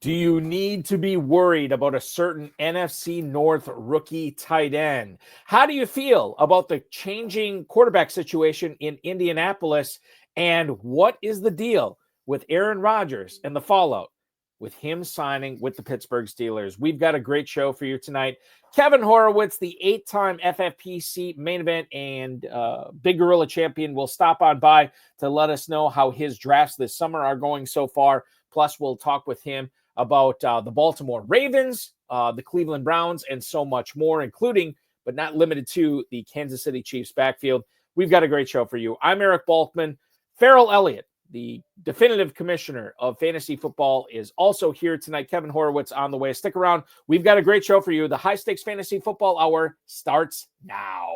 Do you need to be worried about a certain NFC North rookie tight end? How do you feel about the changing quarterback situation in Indianapolis? And what is the deal with Aaron Rodgers and the fallout with him signing with the Pittsburgh Steelers? We've got a great show for you tonight. Kevin Horowitz, the 8-time FFPC Main Event and Big Gorilla champion, will stop on by to let us know how his drafts this summer are going so far. Plus, we'll talk with him about the Baltimore Ravens, the Cleveland Browns, and so much more, including, but not limited to, the Kansas City Chiefs backfield. We've got a great show for you. I'm Eric Balkman. Ferrell Elliott, the definitive commissioner of fantasy football, is also here tonight. Kevin Horowitz on the way. Stick around. We've got a great show for you. The High Stakes Fantasy Football Hour starts now.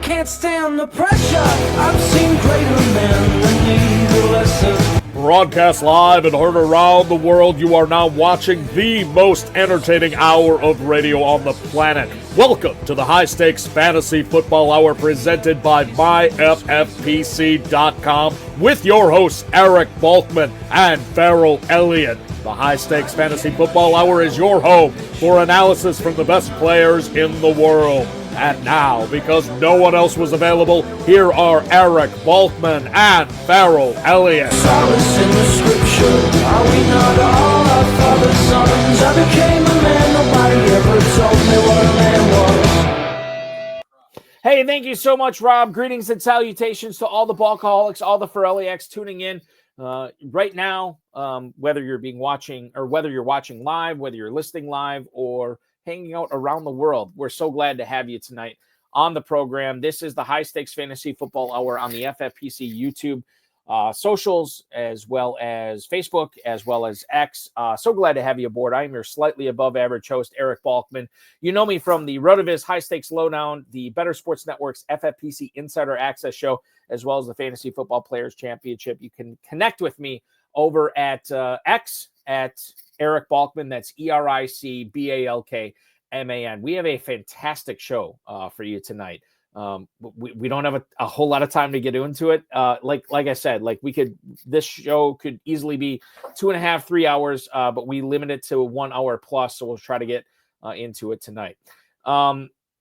Can't stand the pressure. I've seen greater men than need a lesson. Broadcast live and heard around the world, you are now watching the most entertaining hour of radio on the planet. Welcome to the High Stakes Fantasy Football Hour presented by myffpc.com with your hosts Eric Balkman and Ferrell Elliott. The High Stakes Fantasy Football Hour is your home for analysis from the best players in the world. And now, because no one else was available, here are Eric Balkman and Ferrell Elliott. Solace in the scripture. Are we not all our father's sons? I became a man. Nobody ever told me what a man was. Hey, thank you so much, Rob. Greetings and salutations to all the Balkaholics, all the Ferrelliacs tuning in right now, whether you're watching live, whether you're listening live, or hanging out around the world. We're so glad to have you tonight on the program. This is the High Stakes Fantasy Football Hour on the FFPC YouTube socials, as well as Facebook, as well as X. So glad to have you aboard. I'm your slightly above average host, Eric Balkman. You know me from the RotoViz High Stakes Lowdown, the Better Sports Network's FFPC Insider Access Show, as well as the Fantasy Football Players Championship. You can connect with me over at X at Eric Balkman. That's EricBalkman. We have a fantastic show for you tonight. We don't have a whole lot of time to get into it. Like I said, this show could easily be 2.5, 3 hours, but we limit it to 1 hour plus. So we'll try to get into it tonight.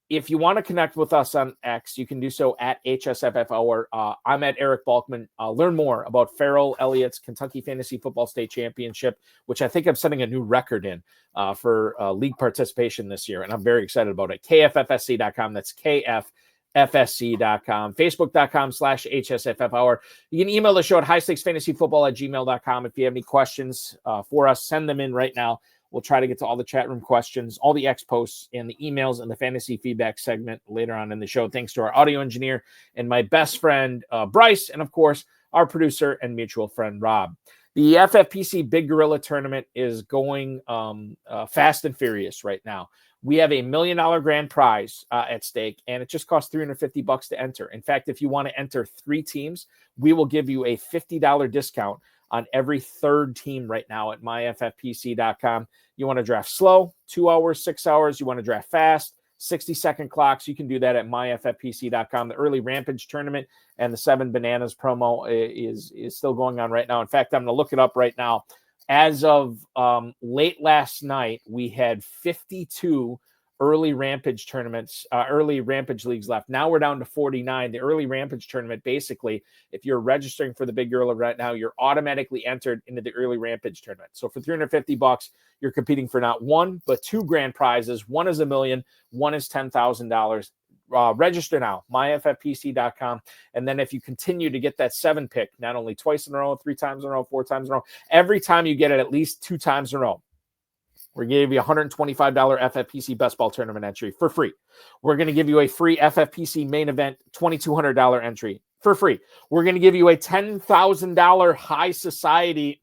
If you want to connect with us on X, you can do so at hsffhour. I'm at Eric Balkman. Learn more about Ferrell Elliott's Kentucky Fantasy Football State Championship, which I think I'm setting a new record in for league participation this year, and I'm very excited about it. KFFSC.com. That's KFFSC.com. Facebook.com/hsffhour. You can email the show at highstakesfantasyfootball@gmail.com. If you have any questions for us, send them in right now. We'll try to get to all the chat room questions, all the X posts, and the emails, and the fantasy feedback segment later on in the show. Thanks to our audio engineer and my best friend, Bryce, and of course, our producer and mutual friend, Rob. The FFPC Big Gorilla Tournament is going fast and furious right now. We have $1 million grand prize at stake, and it just costs $350 to enter. In fact, if you want to enter 3 teams, we will give you a $50 discount on every third team right now at myffpc.com. You want to draft slow, 2 hours, 6 hours. You want to draft fast, 60-second clocks. You can do that at myffpc.com. The early Rampage tournament and the 7 Bananas promo is still going on right now. In fact, I'm going to look it up right now. As of late last night, we had 52 early Rampage tournaments, early Rampage leagues left. Now we're down to 49. The early Rampage tournament, basically, if you're registering for the Big Gorilla right now, you're automatically entered into the early Rampage tournament. So for $350, you're competing for not 1, but 2 grand prizes. One is $1 million, one is $10,000. Register now, myffpc.com. And then if you continue to get that 7 pick, not only twice in a row, 3 times in a row, 4 times in a row, every time you get it at least 2 times in a row, we're going to give you a $125 FFPC Best Ball Tournament entry for free. We're going to give you a free FFPC Main Event $2,200 entry for free. We're going to give you a $10,000 High Society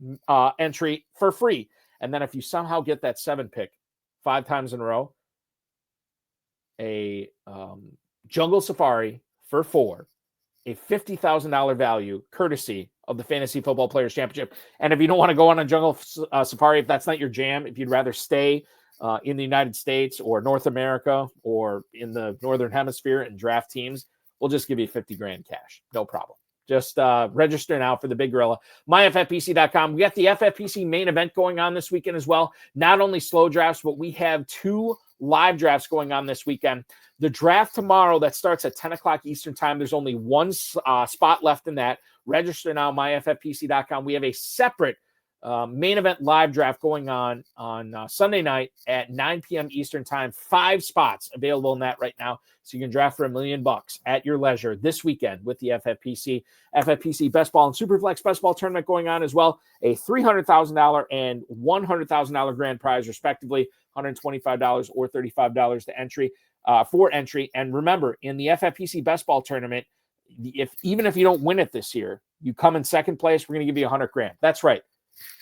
entry for free. And then if you somehow get that 7 pick 5 times in a row, a Jungle Safari for 4, a $50,000 value courtesy of the Fantasy Football Players Championship. And if you don't want to go on a Jungle Safari, if that's not your jam, if you'd rather stay in the United States or North America or in the Northern Hemisphere and draft teams, we'll just give you 50 grand cash. No problem. Just register now for the Big Gorilla. MyFFPC.com. We got the FFPC main event going on this weekend as well. Not only slow drafts, but we have 2 live drafts going on this weekend. The draft tomorrow that starts at 10 o'clock Eastern time. There's only 1 spot left in that. Register now, myffpc.com. We have a separate main event live draft going on Sunday night at 9 p.m. Eastern time. 5 spots available in that right now. So you can draft for $1 million at your leisure this weekend with the FFPC. FFPC Best Ball and Superflex Best Ball Tournament going on as well. A $300,000 and $100,000 grand prize, respectively. $125 or $35 to entry for entry. And remember, in the FFPC Best Ball Tournament, even if you don't win it this year, you come in second place, we're going to give you $100 grand. That's right.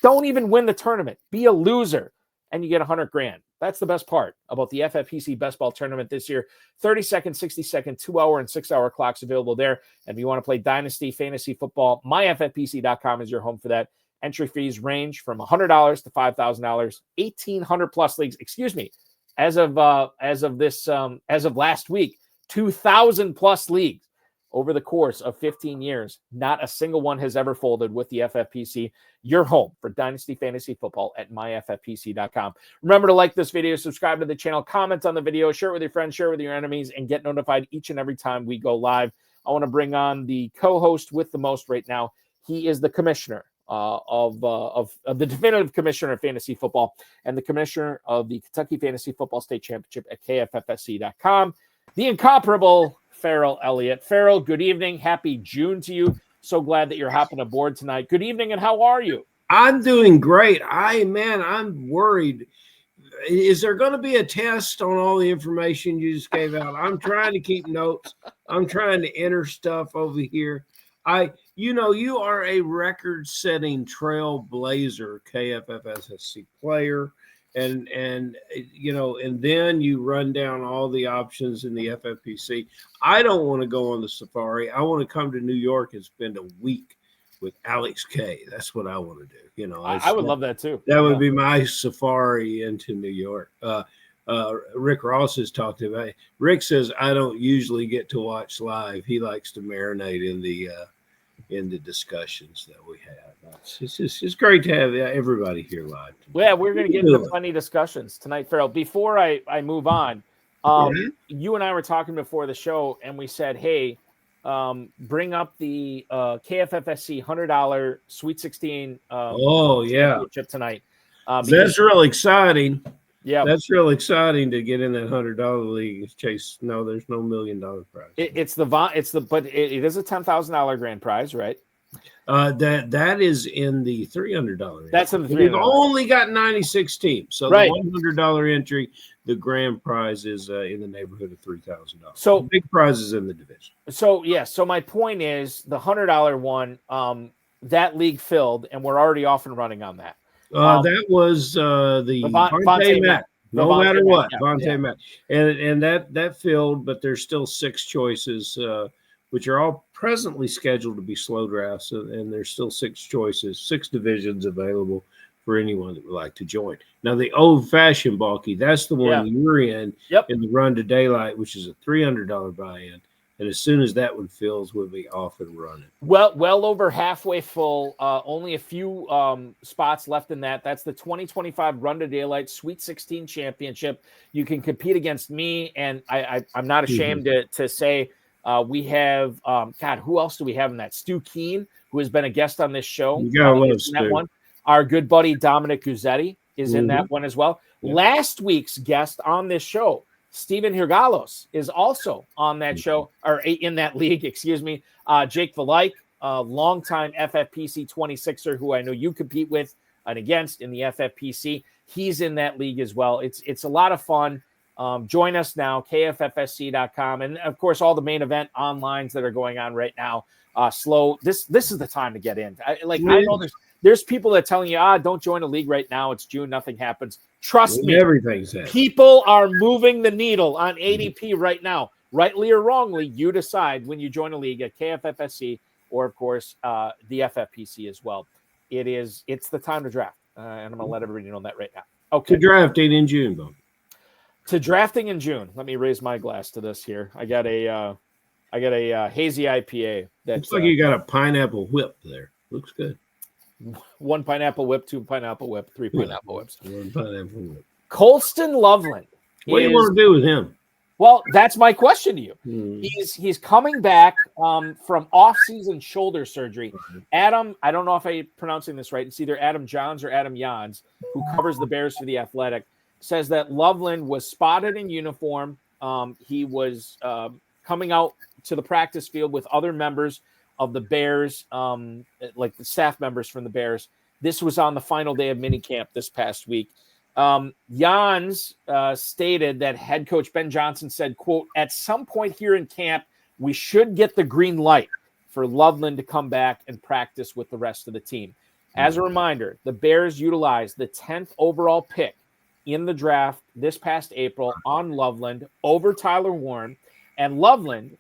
Don't even win the tournament. Be a loser, and you get $100 grand. That's the best part about the FFPC Best Ball Tournament this year. 30-second, 60-second, 2-hour, and 6-hour clocks available there. And if you want to play Dynasty Fantasy Football, myffpc.com is your home for that. Entry fees range from $100 to $5,000, 1,800 plus leagues. Excuse me. As of last week, 2,000 plus leagues over the course of 15 years. Not a single one has ever folded with the FFPC. Your home for Dynasty Fantasy Football at myffpc.com. Remember to like this video, subscribe to the channel, comment on the video, share it with your friends, share it with your enemies, and get notified each and every time we go live. I want to bring on the co-host with the most right now. He is the commissioner of the definitive commissioner of fantasy football and the commissioner of the Kentucky Fantasy Football State Championship at KFFSC.com. The incomparable Ferrell Elliott. Ferrell, good evening. Happy June to you. So glad that you're hopping aboard tonight. Good evening, and how are you? I'm doing great. I'm worried. Is there going to be a test on all the information you just gave out? I'm trying to keep notes. I'm trying to enter stuff over here. You are a record-setting trailblazer KFFSC player. And then you run down all the options in the FFPC. I don't want to go on the safari. I want to come to New York and spend a week with Alex K. That's what I want to do. I would love that too. That would be my safari into New York. Rick Ross has talked about it. Rick says I don't usually get to watch live. He likes to marinate in the discussions that we have. It's great to have everybody here live. Yeah, we're going to get into plenty of discussions tonight, Ferrell. Before I move on, you and I were talking before the show, and we said, hey, bring up the KFFSC $100 Sweet 16 championship tonight. That's real exciting. Yeah, that's real exciting to get in that $100 league. Chase, no, there's no $1 million prize. But it is a $10,000 grand prize, right? That is in the $300. That's in the $300. We've only got 96 teams, so right. The $100 entry, the grand prize is in the neighborhood of $3,000. So the big prize is in the division. So So my point is the $100 one, that league filled, and we're already off and running on that. That was the Vontae Matt. No matter what, Vontae Matt, and that filled, but there's still 6 choices, which are all presently scheduled to be slow drafts, and there's still 6 choices, 6 divisions available for anyone that would like to join. Now, the old-fashioned Balky, that's the one you're in the Run to Daylight, which is a $300 buy-in. And as soon as that one fills, we'll be off and running. Well over halfway full. Only a few spots left in that. That's the 2025 Run to Daylight Sweet 16 Championship. You can compete against me, and I'm not ashamed to say we have who else do we have in that? Stu Keen, who has been a guest on this show. You gotta love Stu. That one. Our good buddy Dominic Guzzetti is in that one as well. Yeah. Last week's guest on this show, Steven Hirgalos, is also on that show, or in that league, excuse me. Jake Valike, a longtime FFPC 26er who I know you compete with and against in the FFPC. He's in that league as well. It's a lot of fun. Join us now, KFFSC.com. And, of course, all the main event onlines that are going on right now. This is the time to get in. I know there's people that are telling you, don't join a league right now. It's June. Nothing happens. Trust me. Everything's happening. People are moving the needle on ADP right now. Rightly or wrongly, you decide when you join a league at KFFSC or, of course, the FFPC as well. It's the time to draft. And I'm going to let everybody know that right now. Okay. To drafting in June, though. To drafting in June. Let me raise my glass to this here. I got I got a hazy IPA. Looks like you got a pineapple whip there. Looks good. 1 pineapple whip, 2 pineapple whip, 3 pineapple whips. 1 pineapple whip. Colston Loveland. What do you want to do with him? Well, that's my question to you. He's coming back from off-season shoulder surgery. Adam, I don't know if I'm pronouncing this right. It's either Adam Johns or Adam Jans, who covers the Bears for The Athletic, says that Loveland was spotted in uniform. He was coming out to the practice field with other members of the Bears, like the staff members from the Bears. This was on the final day of minicamp this past week. Jans stated that head coach Ben Johnson said, quote, "At some point here in camp, we should get the green light for Loveland to come back and practice with the rest of the team." As a reminder, the Bears utilized the 10th overall pick in the draft this past April on Loveland over Tyler Warren, and Loveland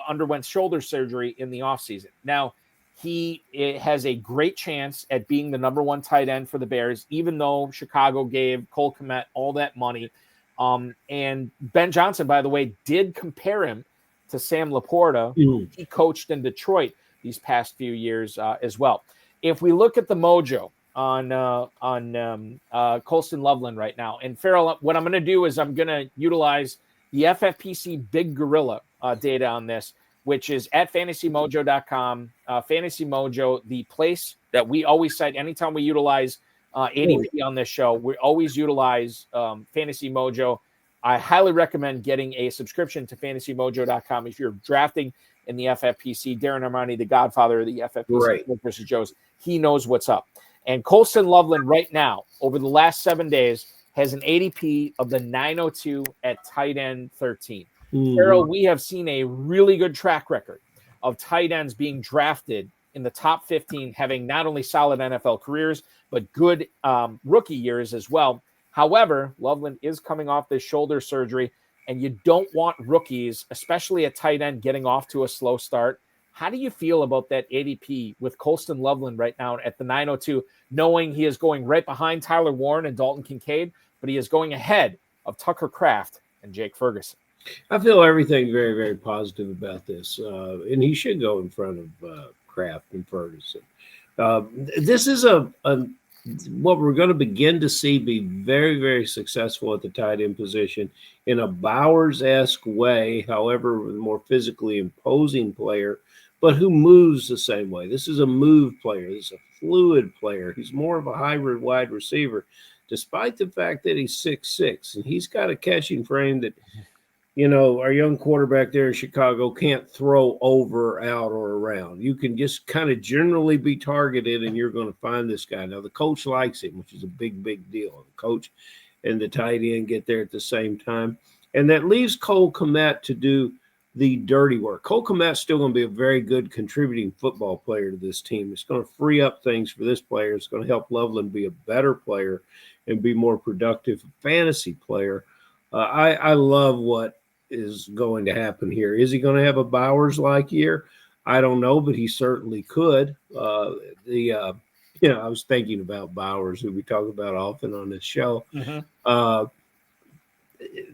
underwent shoulder surgery in the offseason. Now, he has a great chance at being the number 1 tight end for the Bears, even though Chicago gave Cole Kmet all that money. And Ben Johnson, by the way, did compare him to Sam Laporta, who he coached in Detroit these past few years as well. If we look at the mojo on Colston Loveland right now, and Ferrell, what I'm going to do is I'm going to utilize the FFPC Big Gorilla data on this, which is at fantasymojo.com. Fantasy Mojo, the place that we always cite anytime we utilize ADP on this show. We always utilize Fantasy Mojo. I highly recommend getting a subscription to fantasymojo.com if you're drafting in the FFPC. Darren Armani, the godfather of the FFPC versus Joe's, he knows what's up. And Colston Loveland right now, over the last 7 days, has an ADP of the 902 at tight end 13. Ferrell, we have seen a really good track record of tight ends being drafted in the top 15, having not only solid NFL careers, but good rookie years as well. However, Loveland is coming off this shoulder surgery, and you don't want rookies, especially a tight end, getting off to a slow start. How do you feel about that ADP with Colston Loveland right now at the 902, knowing he is going right behind Tyler Warren and Dalton Kincaid, but he is going ahead of Tucker Kraft and Jake Ferguson? I feel everything very, very positive about this, and he should go in front of Kraft and Ferguson. This is what we're going to begin to see be very, very successful at the tight end position in a Bowers-esque way, however, with a more physically imposing player, but who moves the same way. This is a move player. This is a fluid player. He's more of a hybrid wide receiver, despite the fact that he's 6'6", and he's got a catching frame that, you know, our young quarterback there in Chicago can't throw over, out, or around. You can just kind of generally be targeted, and you're going to find this guy. Now, the coach likes him, which is a big, big deal. The coach and the tight end get there at the same time. And that leaves Cole Kmet to do the dirty work. Cole Kmet's still going to be a very good contributing football player to this team. It's going to free up things for this player. It's going to help Loveland be a better player and be more productive fantasy player. I love what is going to happen here. Is he going to have a Bowers-like year? I don't know, but he certainly could. I was thinking about Bowers, who we talk about often on this show.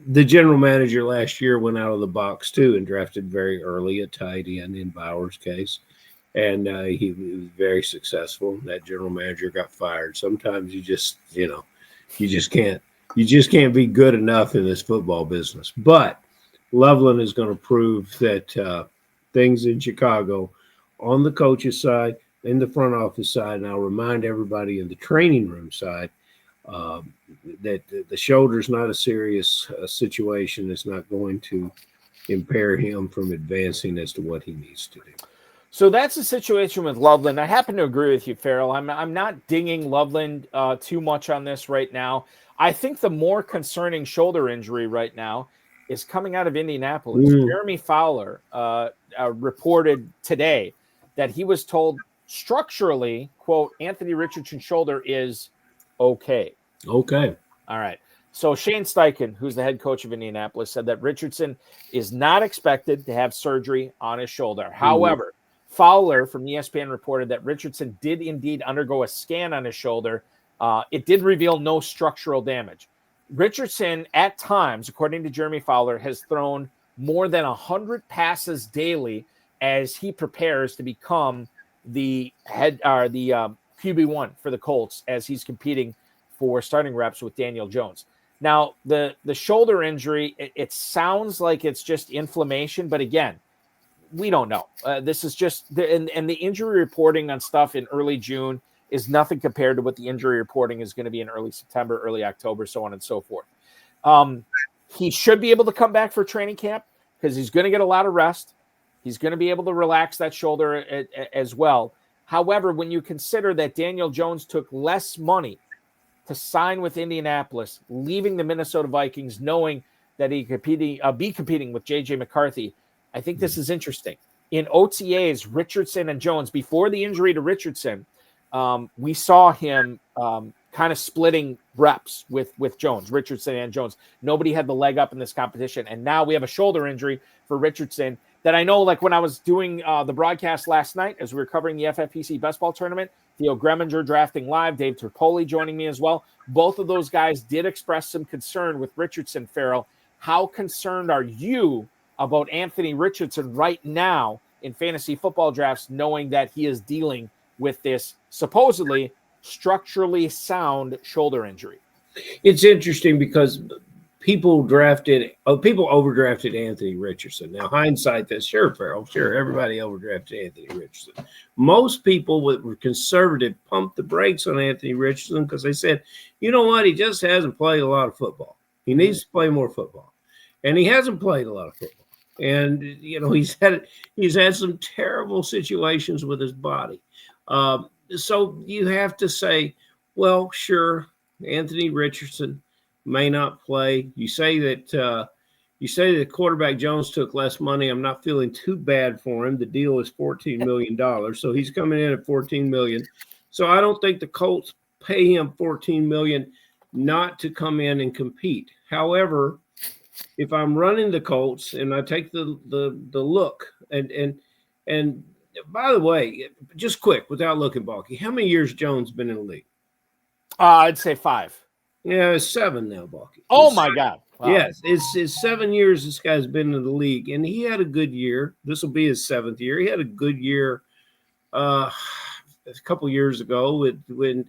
The general manager last year went out of the box too and drafted very early a tight end in Bowers' case, and he was very successful. That general manager got fired. Sometimes you just can't be good enough in this football business. But Loveland is going to prove that things in Chicago on the coach's side, in the front office side, and I'll remind everybody in the training room side that the shoulder's not a serious situation. It's not going to impair him from advancing as to what he needs to do. So that's the situation with Loveland. I happen to agree with you, Ferrell. I'm not dinging Loveland too much on this right now. I think the more concerning shoulder injury right now is coming out of Indianapolis. Jeremy Fowler reported today that he was told structurally, quote, Anthony Richardson's shoulder is okay. Okay. All right. So Shane Steichen, who's the head coach of Indianapolis, said that Richardson is not expected to have surgery on his shoulder. However, Fowler from ESPN reported that Richardson did indeed undergo a scan on his shoulder. It did reveal no structural damage. Richardson, at times, according to Jeremy Fowler, has thrown more than 100 passes daily as he prepares to become the QB1 for the Colts as he's competing for starting reps with Daniel Jones. Now, the shoulder injury, it sounds like it's just inflammation, but again, we don't know. This is just and the injury reporting on stuff in early June is nothing compared to what the injury reporting is going to be in early September, early October, so on and so forth. He should be able to come back for training camp because he's going to get a lot of rest. He's going to be able to relax that shoulder as well. However, when you consider that Daniel Jones took less money to sign with Indianapolis, leaving the Minnesota Vikings, knowing that he could be competing with J.J. McCarthy, I think this is interesting. In OTAs, Richardson and Jones, before the injury to Richardson, we saw him kind of splitting reps with Jones, Richardson and Jones. Nobody had the leg up in this competition. And now we have a shoulder injury for Richardson that I know, like when I was doing the broadcast last night, as we were covering the FFPC Best Ball Tournament, Theo Greminger drafting live, Dave Terpoli joining me as well. Both of those guys did express some concern with Richardson, Ferrell. How concerned are you about Anthony Richardson right now in fantasy football drafts, knowing that he is dealing with this supposedly structurally sound shoulder injury? It's interesting because people overdrafted Anthony Richardson. Now, hindsight, that's sure, Ferrell. Sure, everybody overdrafted Anthony Richardson. Most people that were conservative pumped the brakes on Anthony Richardson because they said, you know what, he just hasn't played a lot of football. He needs to play more football. And he hasn't played a lot of football. And, you know, he's had some terrible situations with his body. So you have to say, well, sure, Anthony Richardson may not play. You say that quarterback Jones took less money. I'm not feeling too bad for him. The deal is $14 million, so he's coming in at $14 million. So I don't think the Colts pay him $14 million not to come in and compete. However, if I'm running the Colts and I take the look and by the way, just quick without looking, Balky, how many years Jones been in the league? I'd say 5. Yeah, it's 7 now, Balky. Oh my God! Wow. Yes, it's 7 years this guy's been in the league, and he had a good year. This will be his 7th year. He had a good year a couple years ago when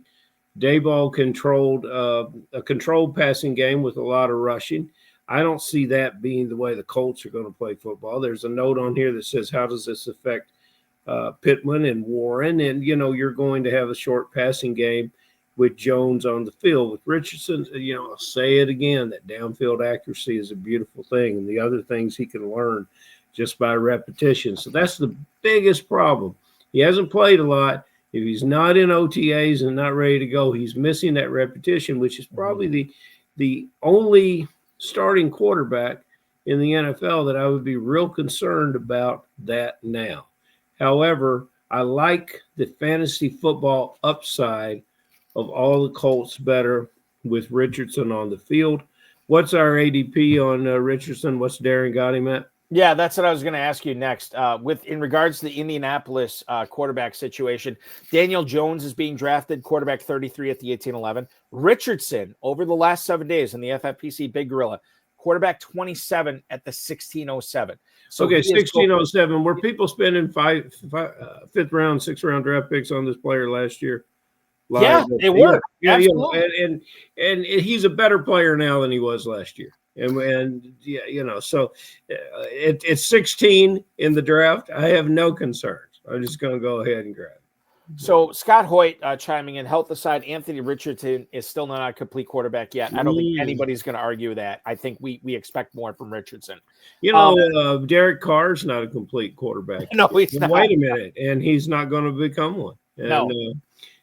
Dayball controlled a controlled passing game with a lot of rushing. I don't see that being the way the Colts are going to play football. There's a note on here that says, how does this affect Pittman and Warren? And, you know, you're going to have a short passing game with Jones on the field. With Richardson, you know, I'll say it again, that downfield accuracy is a beautiful thing, and the other things he can learn just by repetition. So that's the biggest problem. He hasn't played a lot. If he's not in OTAs and not ready to go, he's missing that repetition, which is probably the only starting quarterback in the NFL that I would be real concerned about that now. However, I like the fantasy football upside of all the Colts better with Richardson on the field. What's our ADP on Richardson? What's Darren got him at? Yeah, that's what I was going to ask you next. In regards to the Indianapolis quarterback situation, Daniel Jones is being drafted, quarterback 33 at the 1811. Richardson, over the last 7 days in the FFPC Big Gorilla, quarterback 27 at the 1607. So okay, 1607. Were people spending fifth round, 6th round draft picks on this player last year? Yeah, they were. Yeah, and he's a better player now than he was last year. And yeah, you know, so it's 16 in the draft. I have no concerns. I'm just going to go ahead and grab it. So Scott Hoyt chiming in, health aside, Anthony Richardson is still not a complete quarterback yet. I don't think anybody's going to argue that. I think we expect more from Richardson. You know, Derek Carr's not a complete quarterback. No, he's not. Wait a minute, and he's not going to become one. And, no.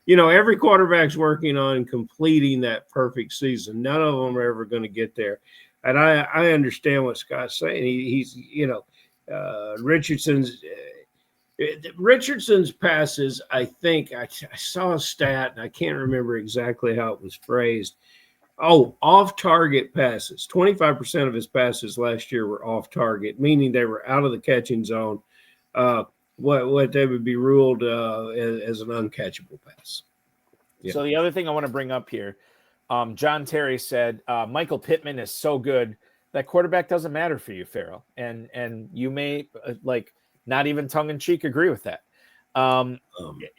You know, every quarterback's working on completing that perfect season. None of them are ever going to get there. And I understand what Scott's saying. He's you know, Richardson's passes, I think, I saw a stat, and I can't remember exactly how it was phrased. Oh, off-target passes. 25% of his passes last year were off-target, meaning they were out of the catching zone. What they would be ruled as an uncatchable pass. Yeah. So the other thing I want to bring up here, John Terry said, Michael Pittman is so good that quarterback doesn't matter for you, Ferrell. And you may not even tongue in cheek agree with that.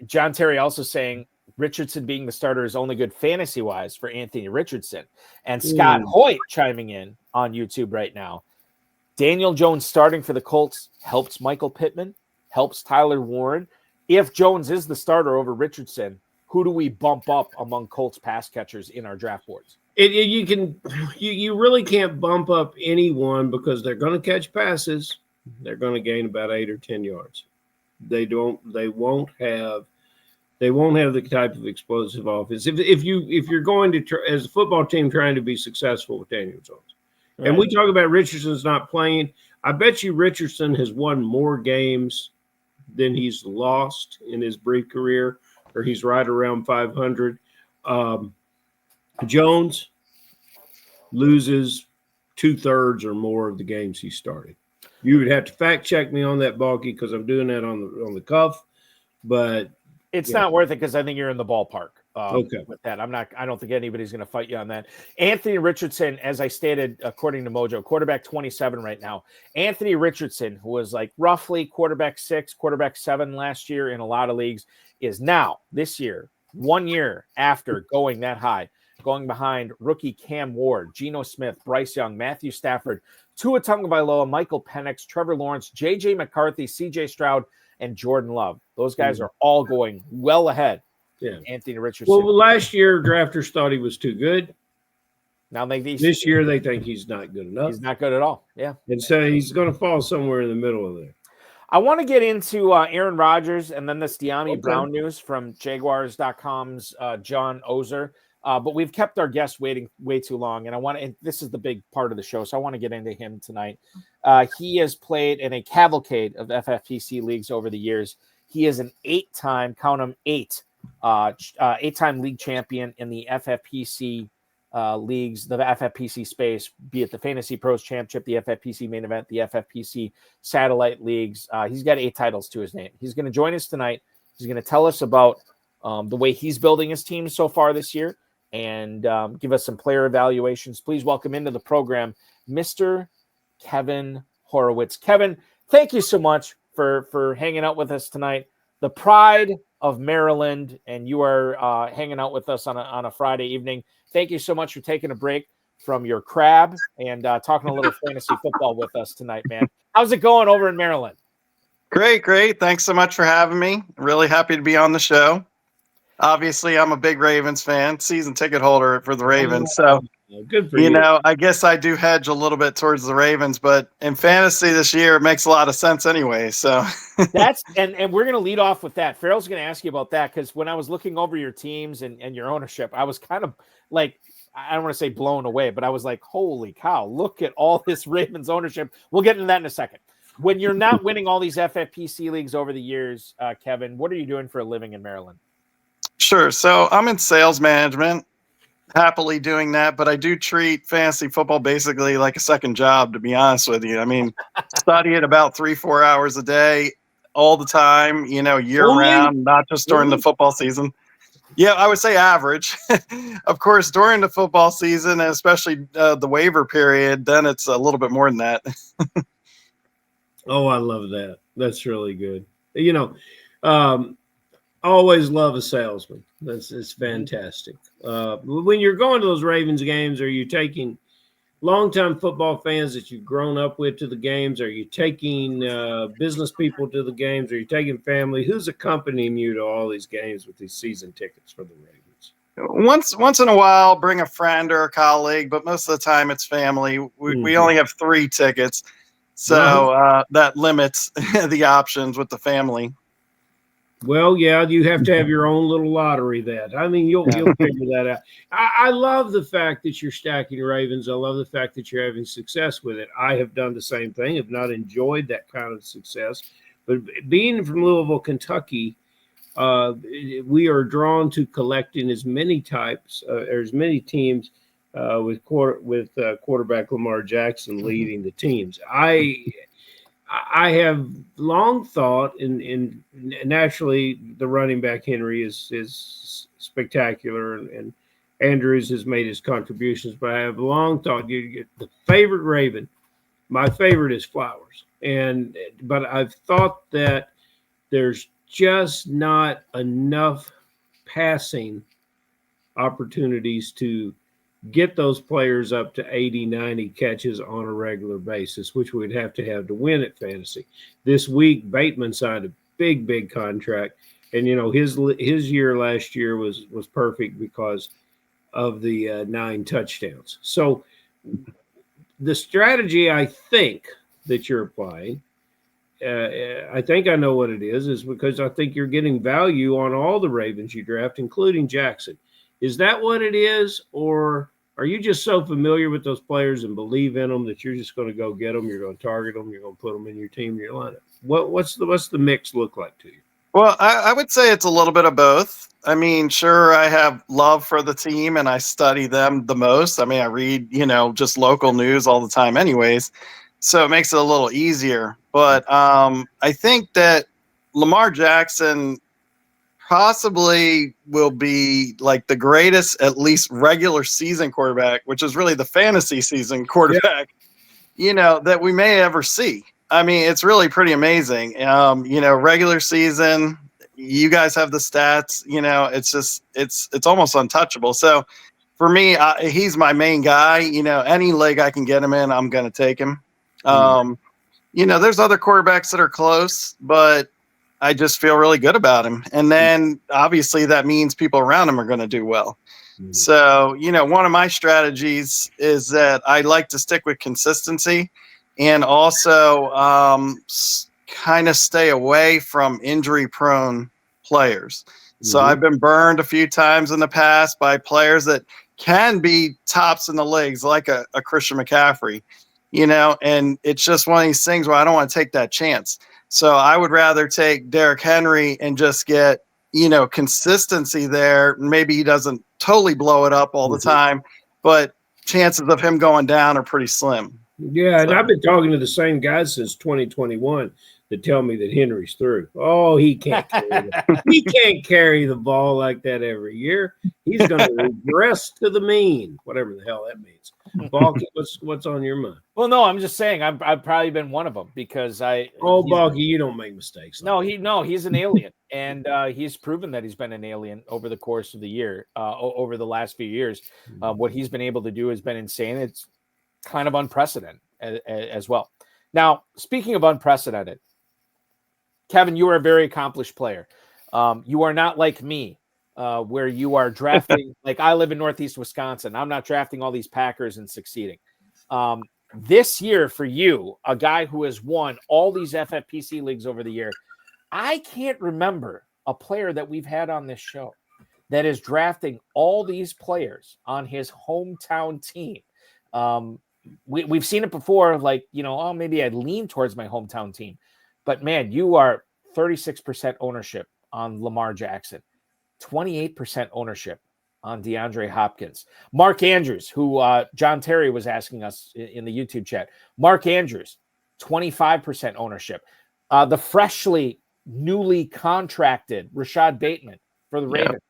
John Terry also saying Richardson being the starter is only good fantasy wise for Anthony Richardson. And Scott Hoyt chiming in on YouTube right now. Daniel Jones starting for the Colts helps Michael Pittman, helps Tyler Warren. If Jones is the starter over Richardson, who do we bump up among Colts pass catchers in our draft boards? You really can't bump up anyone because they're going to catch passes. They're going to gain about 8 or 10 yards. They won't have the type of explosive offense. If you're going to as a football team trying to be successful with Daniel Jones, right. And we talk about Richardson's not playing. I bet you Richardson has won more games than he's lost in his brief career, or he's right around 500. Jones loses 2/3 or more of the games he started. You would have to fact check me on that, Balky, because I'm doing that on the cuff. But it's not worth it because I think you're in the ballpark. Okay. With that, I don't think anybody's going to fight you on that. Anthony Richardson, as I stated, according to Mojo, quarterback 27 right now. Anthony Richardson, who was like roughly quarterback 6, quarterback 7 last year in a lot of leagues, is now this year, 1 year after going that high, going behind rookie Cam Ward, Geno Smith, Bryce Young, Matthew Stafford, Tua Tagovailoa, Michael Penix, Trevor Lawrence, J.J. McCarthy, C.J. Stroud, and Jordan Love. Those guys are all going well ahead. Yeah, Anthony Richardson. Well, last year drafters thought he was too good. Now this year they think he's not good enough. He's not good at all. Yeah, and so he's going to fall somewhere in the middle of there. I want to get into Aaron Rodgers and then this De'Ami Brown news from Jaguars.com's John Ozer. But we've kept our guest waiting way too long, and this is the big part of the show, so I want to get into him tonight. He has played in a cavalcade of FFPC leagues over the years. He is an 8-time, count them 8, 8-time league champion in the FFPC leagues, the FFPC space, be it the Fantasy Pros Championship, the FFPC Main Event, the FFPC Satellite Leagues. He's got 8 titles to his name. He's going to join us tonight. He's going to tell us about the way he's building his team so far this year and give us some player evaluations. Please welcome into the program, Mr. Kevin Horowitz. Kevin, thank you so much for hanging out with us tonight. The pride of Maryland, and you are hanging out with us on a Friday evening. Thank you so much for taking a break from your crab and talking a little fantasy football with us tonight, man. How's it going over in Maryland? Great. Thanks so much for having me. Really happy to be on the show. Obviously, I'm a big Ravens fan, season ticket holder for the Ravens. So, good for you. I guess I do hedge a little bit towards the Ravens, but in fantasy this year, it makes a lot of sense anyway. So that's and we're going to lead off with that. Farrell's going to ask you about that because when I was looking over your teams and your ownership, I was kind of like, I don't want to say blown away, but I was like, holy cow, look at all this Ravens ownership. We'll get into that in a second. When you're not winning all these FFPC leagues over the years, Kevin, what are you doing for a living in Maryland? Sure. So I'm in sales management, happily doing that, but I do treat fantasy football basically like a second job, to be honest with you. I mean, study it about 3-4 hours a day, all the time, year round, not just during the football season. Yeah, I would say average. Of course, during the football season, and especially the waiver period, then it's a little bit more than that. Oh, I love that. That's really good. I always love a salesman. It's fantastic. When you're going to those Ravens games, are you taking longtime football fans that you've grown up with to the games? Are you taking business people to the games? Are you taking family? Who's accompanying you to all these games with these season tickets for the Ravens? Once in a while, bring a friend or a colleague, but most of the time it's family. We only have 3 tickets, so that limits the options with the family. Well, yeah, you have to have your own little lottery. You'll figure that out. I love the fact that you're stacking Ravens. I love the fact that you're having success with it. I have done the same thing. Have not enjoyed that kind of success, but being from Louisville, Kentucky, we are drawn to collecting as many types or as many teams with quarterback Lamar Jackson leading the teams. I have long thought, and naturally, the running back Henry is spectacular, Andrews has made his contributions, but I have long thought you get the favorite Raven. My favorite is Flowers, but I've thought that there's just not enough passing opportunities to get those players up to 80, 90 catches on a regular basis, which we'd have to win at fantasy. This week, Bateman signed a big contract, and his year last year was perfect because of the 9 touchdowns. So the strategy I think that you're applying, I think I know what it is because I think you're getting value on all the Ravens you draft, including Jackson. Is that what it is, or are you just so familiar with those players and believe in them that you're just going to go get them, you're going to target them, you're going to put them in your team, your lineup? What's the mix look like to you? Well, I would say it's a little bit of both. I mean, sure, I have love for the team and I study them the most. I mean, I read, just local news all the time anyways, so it makes it a little easier. But I think that Lamar Jackson possibly will be like the greatest, at least regular season quarterback, which is really the fantasy season quarterback, that we may ever see. I mean, it's really pretty amazing. Regular season, you guys have the stats, it's just, it's almost untouchable. So for me, he's my main guy. Any league I can get him in, I'm going to take him. There's other quarterbacks that are close, but I just feel really good about him. And then obviously that means people around him are going to do well. Mm-hmm. So, one of my strategies is that I like to stick with consistency and also kind of stay away from injury prone players. Mm-hmm. So I've been burned a few times in the past by players that can be tops in the leagues, like a Christian McCaffrey, and it's just one of these things where I don't want to take that chance. So I would rather take Derrick Henry and just get, consistency there. Maybe he doesn't totally blow it up all the time, but chances of him going down are pretty slim. Yeah, and I've been talking to the same guys since 2021 that tell me that Henry's through. Oh, he can't carry the ball like that every year. He's going to regress to the mean, whatever the hell that means. Balky, what's on your mind? Well, no, I'm just saying I've probably been one of them because Balky, you don't make mistakes. He's an alien, and he's proven that he's been an alien over the course of the year, over the last few years. What he's been able to do has been insane. It's kind of unprecedented as well. Now, speaking of unprecedented, Kevin, you are a very accomplished player. You are not like me, where you are drafting. Like I live in Northeast Wisconsin. I'm not drafting all these Packers and succeeding. This year for you, a guy who has won all these FFPC leagues over the year, I can't remember a player that we've had on this show that is drafting all these players on his hometown team. We've seen it before, like, maybe I'd lean towards my hometown team. But, man, you are 36% ownership on Lamar Jackson, 28% ownership on DeAndre Hopkins. Mark Andrews, who John Terry was asking us in the YouTube chat. Mark Andrews, 25% ownership. The newly contracted Rashad Bateman for the Ravens,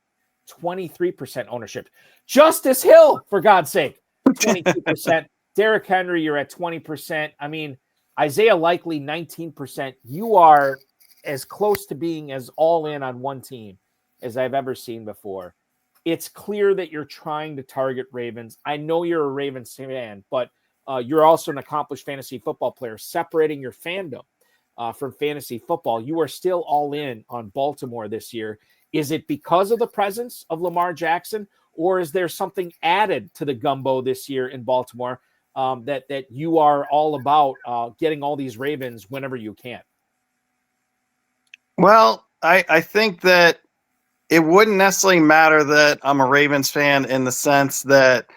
23% ownership. Justice Hill, for God's sake, 22%. Derrick Henry, you're at 20%. I mean, Isaiah Likely, 19%. You are as close to being as all in on one team as I've ever seen before. It's clear that you're trying to target Ravens. I know you're a Ravens fan, but you're also an accomplished fantasy football player. Separating your fandom from fantasy football, you are still all in on Baltimore this year. Is it because of the presence of Lamar Jackson, or is there something added to the gumbo this year in Baltimore that you are all about getting all these Ravens whenever you can? Well, I think that it wouldn't necessarily matter that I'm a Ravens fan in the sense that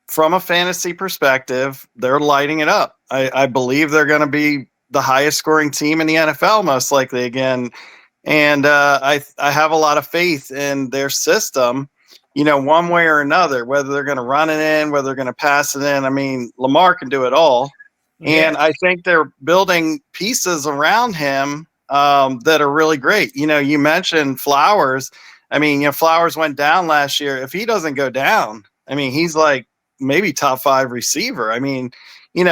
from a fantasy perspective, they're lighting it up. I believe they're going to be the highest scoring team in the NFL, most likely again. And I have a lot of faith in their system, one way or another, whether they're going to run it in, whether they're going to pass it in. I mean, Lamar can do it all. Yeah. And I think they're building pieces around him that are really great. You mentioned Flowers. I mean, Flowers went down last year. If he doesn't go down, I mean, he's like maybe top 5 receiver. I mean,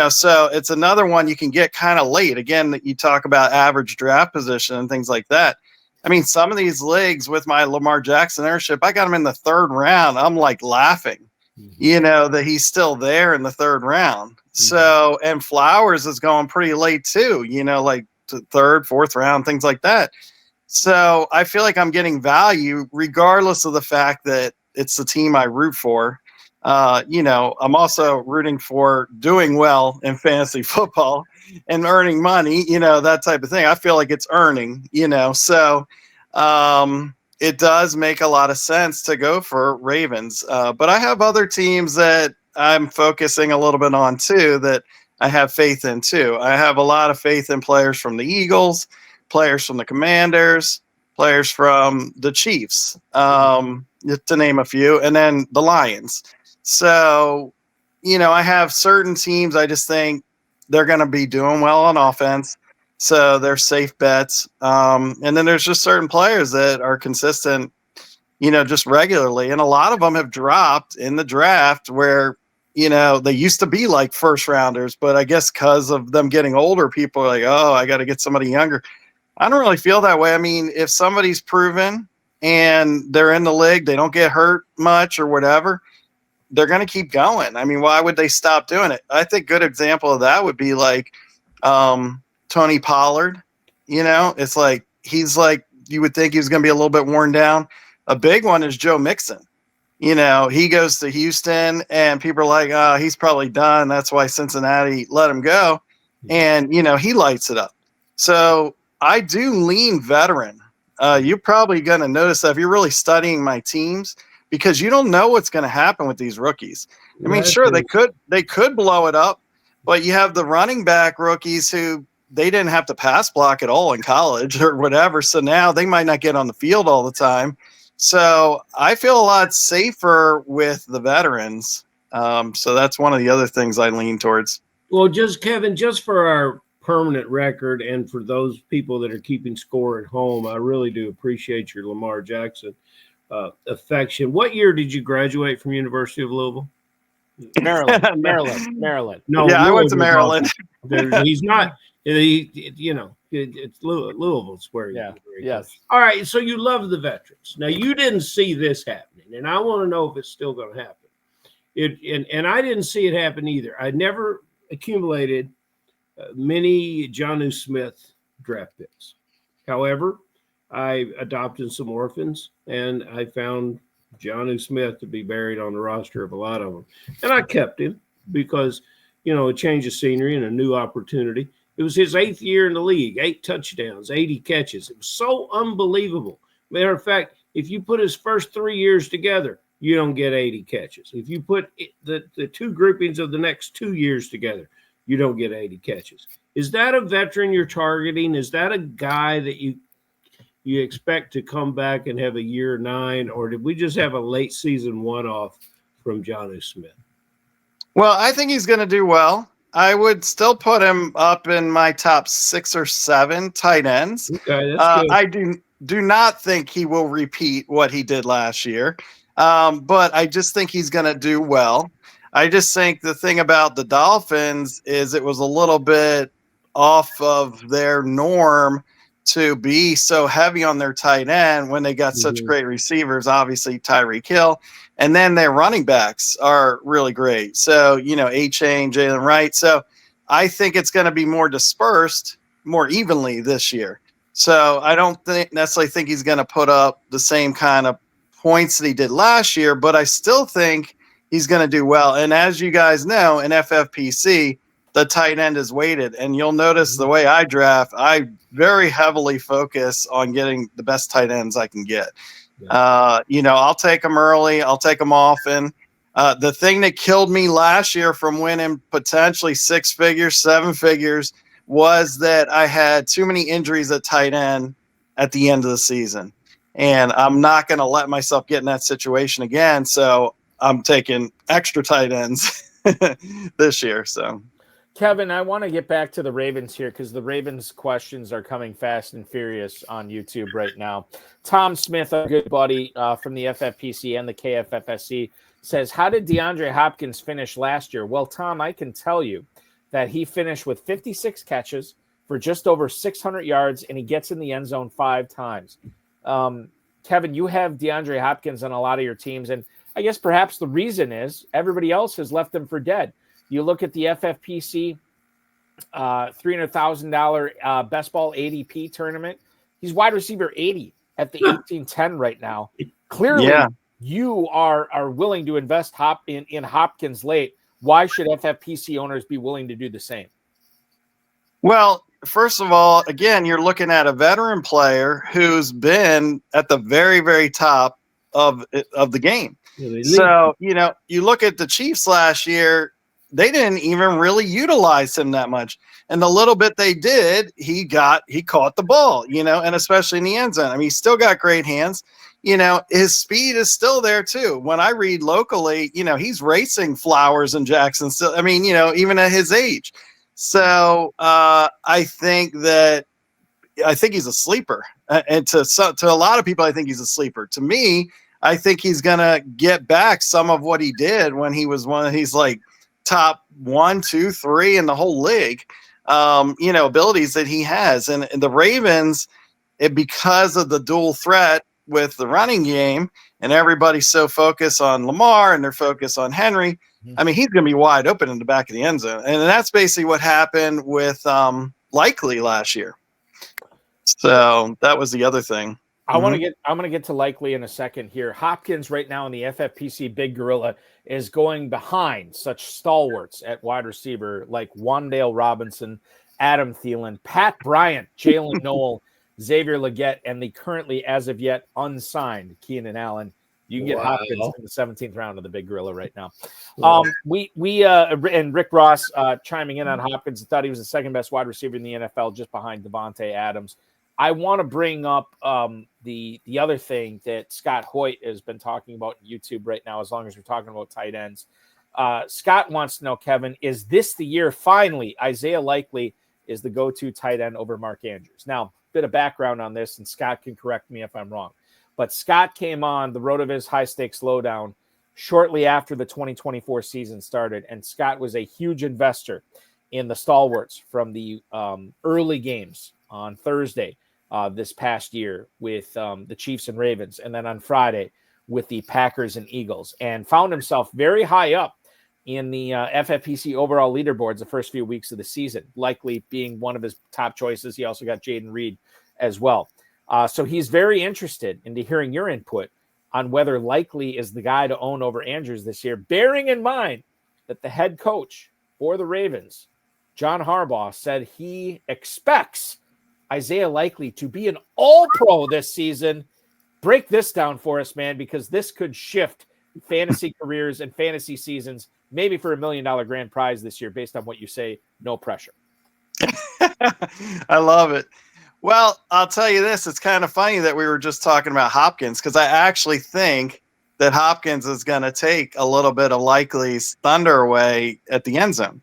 so it's another one you can get kind of late. Again, you talk about average draft position and things like that. I mean, some of these leagues with my Lamar Jackson ownership, I got him in the 3rd round. I'm like laughing, that he's still there in the 3rd round. So, and Flowers is going pretty late too, like to 3rd, 4th round, things like that. So I feel like I'm getting value regardless of the fact that it's the team I root for. I'm also rooting for doing well in fantasy football and earning money, that type of thing. I feel like it's earning, so it does make a lot of sense to go for Ravens. But I have other teams that I'm focusing a little bit on too, that I have faith in too. I have a lot of faith in players from the Eagles, players from the Commanders, players from the Chiefs, to name a few, and then the Lions. So, I have certain teams I just think they're going to be doing well on offense. So they're safe bets. And then there's just certain players that are consistent, just regularly. And a lot of them have dropped in the draft where, they used to be like first rounders, but I guess because of them getting older, people are like, oh, I got to get somebody younger. I don't really feel that way. I mean, if somebody's proven and they're in the league, they don't get hurt much or whatever, they're going to keep going. I mean, why would they stop doing it? I think a good example of that would be like Tony Pollard. It's like he's like, you would think he was going to be a little bit worn down. A big one is Joe Mixon. He goes to Houston and people are like, oh, he's probably done. That's why Cincinnati let him go. And, he lights it up. So I do lean veteran. You're probably going to notice that if you're really studying my teams, because you don't know what's going to happen with these rookies. I mean, sure, they could blow it up, but you have the running back rookies who they didn't have to pass block at all in college or whatever. So now they might not get on the field all the time. So I feel a lot safer with the veterans. So that's one of the other things I lean towards. Well, Kevin, just for our permanent record and for those people that are keeping score at home, I really do appreciate your Lamar Jackson affection. What year did you graduate from University of Louisville? Maryland. No, yeah, I went to Maryland. He's not. It's Louisville's where. Yeah. Yes. All right. So you love the veterans. Now you didn't see this happening, and I want to know if it's still going to happen. And I didn't see it happen either. I never accumulated many Jonnu Smith draft picks. However, I adopted some orphans, and I found Jonnu Smith to be buried on the roster of a lot of them. And I kept him because, a change of scenery and a new opportunity. It was his 8th year in the league, 8 touchdowns, 80 catches. It was so unbelievable. Matter of fact, if you put his first 3 years together, you don't get 80 catches. If you put the 2 groupings of the next 2 years together, you don't get 80 catches. Is that a veteran you're targeting? Is that a guy that you expect to come back and have a year 9, or did we just have a late season one-off from Jonnu Smith? Well, I think he's going to do well. I would still put him up in my top 6 or 7 tight ends. Okay, that's good. I do not think he will repeat what he did last year, but I just think he's going to do well. I just think the thing about the Dolphins is it was a little bit off of their norm to be so heavy on their tight end when they got such great receivers, obviously Tyreek Hill, and then their running backs are really great. So, A-Chain, Jalen Wright. So I think it's going to be more dispersed, more evenly this year. So I don't necessarily think he's going to put up the same kind of points that he did last year, but I still think he's going to do well. And as you guys know, in FFPC, the tight end is weighted. And you'll notice the way I draft, I very heavily focus on getting the best tight ends I can get. I'll take them early. I'll take them often. The thing that killed me last year from winning potentially 6 figures, 7 figures, was that I had too many injuries at tight end at the end of the season. And I'm not going to let myself get in that situation again. So I'm taking extra tight ends this year. So Kevin, I want to get back to the Ravens here because the Ravens questions are coming fast and furious on YouTube right now. Tom Smith, a good buddy from the FFPC and the KFFSC, says, how did DeAndre Hopkins finish last year? Well, Tom, I can tell you that he finished with 56 catches for just over 600 yards, and he gets in the end zone 5 times. Kevin, you have DeAndre Hopkins on a lot of your teams, and I guess perhaps the reason is everybody else has left him for dead. You look at the FFPC $300,000 Best Ball ADP tournament. He's wide receiver 80 at the 1810 right now. Clearly, you are willing to invest in Hopkins late. Why should FFPC owners be willing to do the same? Well, first of all, again, you're looking at a veteran player who's been at the very, very top of the game. So, you look at the Chiefs last year, they didn't even really utilize him that much. And the little bit they did, he caught the ball, and especially in the end zone. I mean, he's still got great hands. His speed is still there too. When I read locally, he's racing Flowers and Jackson still. I mean, even at his age. So I think he's a sleeper. And to a lot of people, I think he's a sleeper. To me, I think he's going to get back some of what he did when he was he's like top 1, 2, 3 in the whole league, abilities that he has. And the Ravens, because of the dual threat with the running game and everybody's so focused on Lamar and they're focused on Henry, I mean, he's going to be wide open in the back of the end zone. And that's basically what happened with Likely last year. So that was the other thing. I'm going to get to Likely in a second here. Hopkins right now in the FFPC Big Gorilla is going behind such stalwarts at wide receiver like Wan'Dale Robinson, Adam Thielen, Pat Bryant, Jalen Noel, Xavier Legette, and the currently, as of yet, unsigned Keenan Allen. You can get Hopkins in the 17th round of the Big Gorilla right now. And Rick Ross chiming in on Hopkins, thought he was the second best wide receiver in the NFL, just behind Devontae Adams. I want to bring up the other thing that Scott Hoyt has been talking about on YouTube right now, as long as we're talking about tight ends. Scott wants to know, Kevin, is this the year finally Isaiah Likely is the go-to tight end over Mark Andrews? Now, bit of background on this, and Scott can correct me if I'm wrong. But Scott came on the RotoViz High Stakes Lowdown shortly after the 2024 season started, and Scott was a huge investor in the stalwarts from the early games on Thursday this past year with the Chiefs and Ravens, and then on Friday with the Packers and Eagles, and found himself very high up in the FFPC overall leaderboards the first few weeks of the season, Likely being one of his top choices. He also got Jaden Reed as well. So he's very interested into hearing your input on whether Likely is the guy to own over Andrews this year, bearing in mind that the head coach for the Ravens, John Harbaugh, said he expects Isaiah Likely to be an all-pro this season. Break this down for us, man, because this could shift fantasy careers and fantasy seasons, maybe for $1 million grand prize this year, based on what you say. No pressure. I love it. Well, I'll tell you this. It's kind of funny that we were just talking about Hopkins, because I actually think that Hopkins is going to take a little bit of Likely's thunder away at the end zone.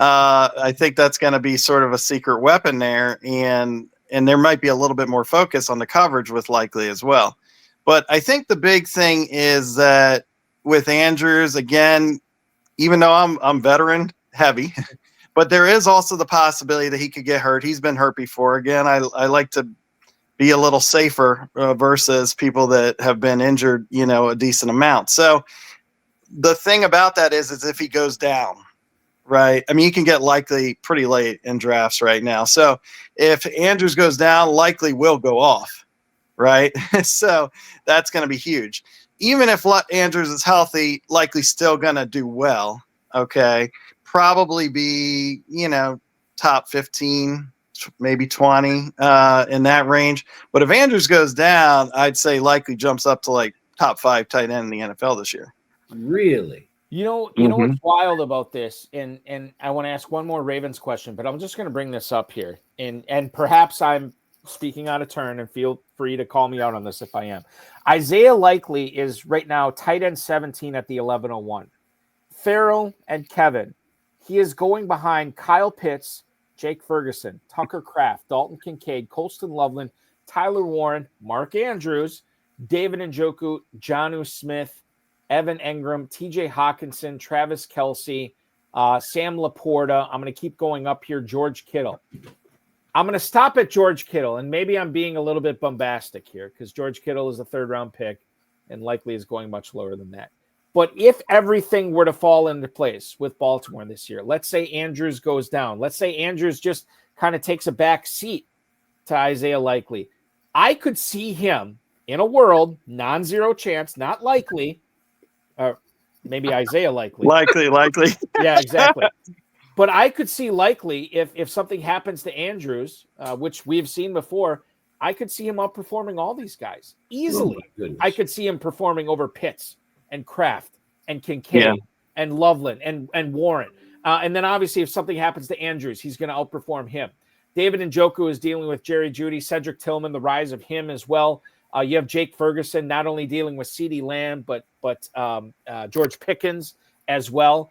I think that's going to be sort of a secret weapon there, and there might be a little bit more focus on the coverage with Likely as well. But I think the big thing is that with Andrews, again, even though I'm veteran heavy, but there is also the possibility that he could get hurt. He's been hurt before. Again, I like to be a little safer versus people that have been injured, a decent amount. So the thing about that is if he goes down, right? I mean, you can get Likely pretty late in drafts right now. So if Andrews goes down, Likely will go off, right? So that's going to be huge. Even if Andrews is healthy, Likely still going to do well, okay? Probably be, top 15, maybe 20 in that range. But if Andrews goes down, I'd say Likely jumps up to like top 5 tight end in the NFL this year. Really? You know what's wild about this, and I want to ask one more Ravens question, but I'm just going to bring this up here, and perhaps I'm speaking out of turn, and feel free to call me out on this if I am. Isaiah Likely is right now tight end 17 at the 1101. Ferrell and Kevin, He is going behind Kyle Pitts, Jake Ferguson, Tucker Kraft, Dalton Kincaid, Colston Loveland, Tyler Warren, Mark Andrews, David Njoku, Jonnu Smith, Evan Engram, TJ Hawkinson, Travis Kelce, Sam Laporta. I'm going to keep going up here. George Kittle. I'm going to stop at George Kittle, and maybe I'm being a little bit bombastic here because George Kittle is a third-round pick and likely is going much lower than that. But if everything were to fall into place with Baltimore this year, let's say Andrews goes down. Let's say Andrews just kind of takes a back seat to Isaiah Likely. I could see him in a world, non-zero chance, not likely, maybe Isaiah Likely. Likely. Yeah, exactly. But I could see Likely if something happens to Andrews, which we've seen before, I could see him outperforming all these guys easily. I could see him performing over Pitts and Kraft and Kincaid and Loveland and Warren. And then obviously if something happens to Andrews, he's going to outperform him. David Njoku is dealing with Jerry Jeudy, Cedric Tillman, the rise of him as well. You have Jake Ferguson not only dealing with CeeDee Lamb, but George Pickens as well.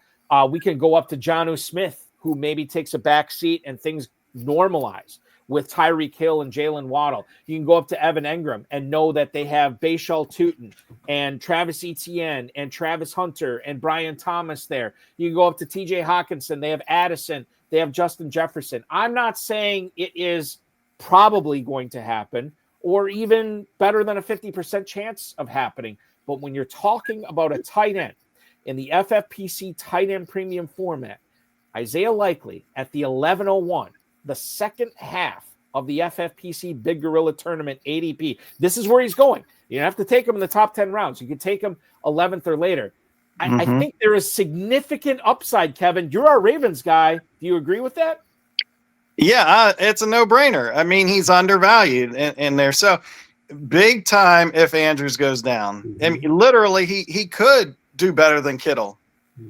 We can go up to Jonnu Smith, who maybe takes a back seat and things normalize with Tyreek Hill and Jalen Waddle. You can go up to Evan Engram and know that they have Bashal Tutin and Travis Etienne and Travis Hunter and Brian Thomas there. You can go up to TJ Hawkinson. They have Addison. They have Justin Jefferson. I'm not saying it is probably going to happen or even better than a 50% chance of happening. But when you're talking about a tight end in the FFPC tight end premium format, Isaiah Likely at the 1101, the second half of the FFPC Big Gorilla Tournament ADP. This is where he's going. You don't have to take him in the top 10 rounds. You can take him 11th or later. I think there is significant upside, Kevin. You're our Ravens guy. Do you agree with that? Yeah, it's a no-brainer. I mean, he's undervalued in there. So big time if Andrews goes down. I mean, literally, he could do better than Kittle,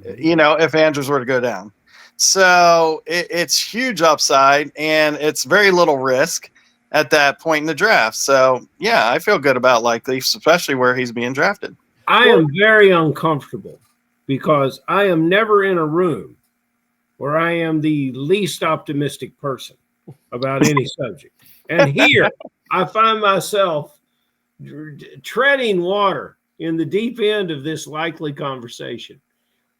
if Andrews were to go down. So it's huge upside, and it's very little risk at that point in the draft. So, yeah, I feel good about Likely, especially where he's being drafted. I am very uncomfortable because I am never in a room where I am the least optimistic person about any subject. And here I find myself treading water in the deep end of this likely conversation.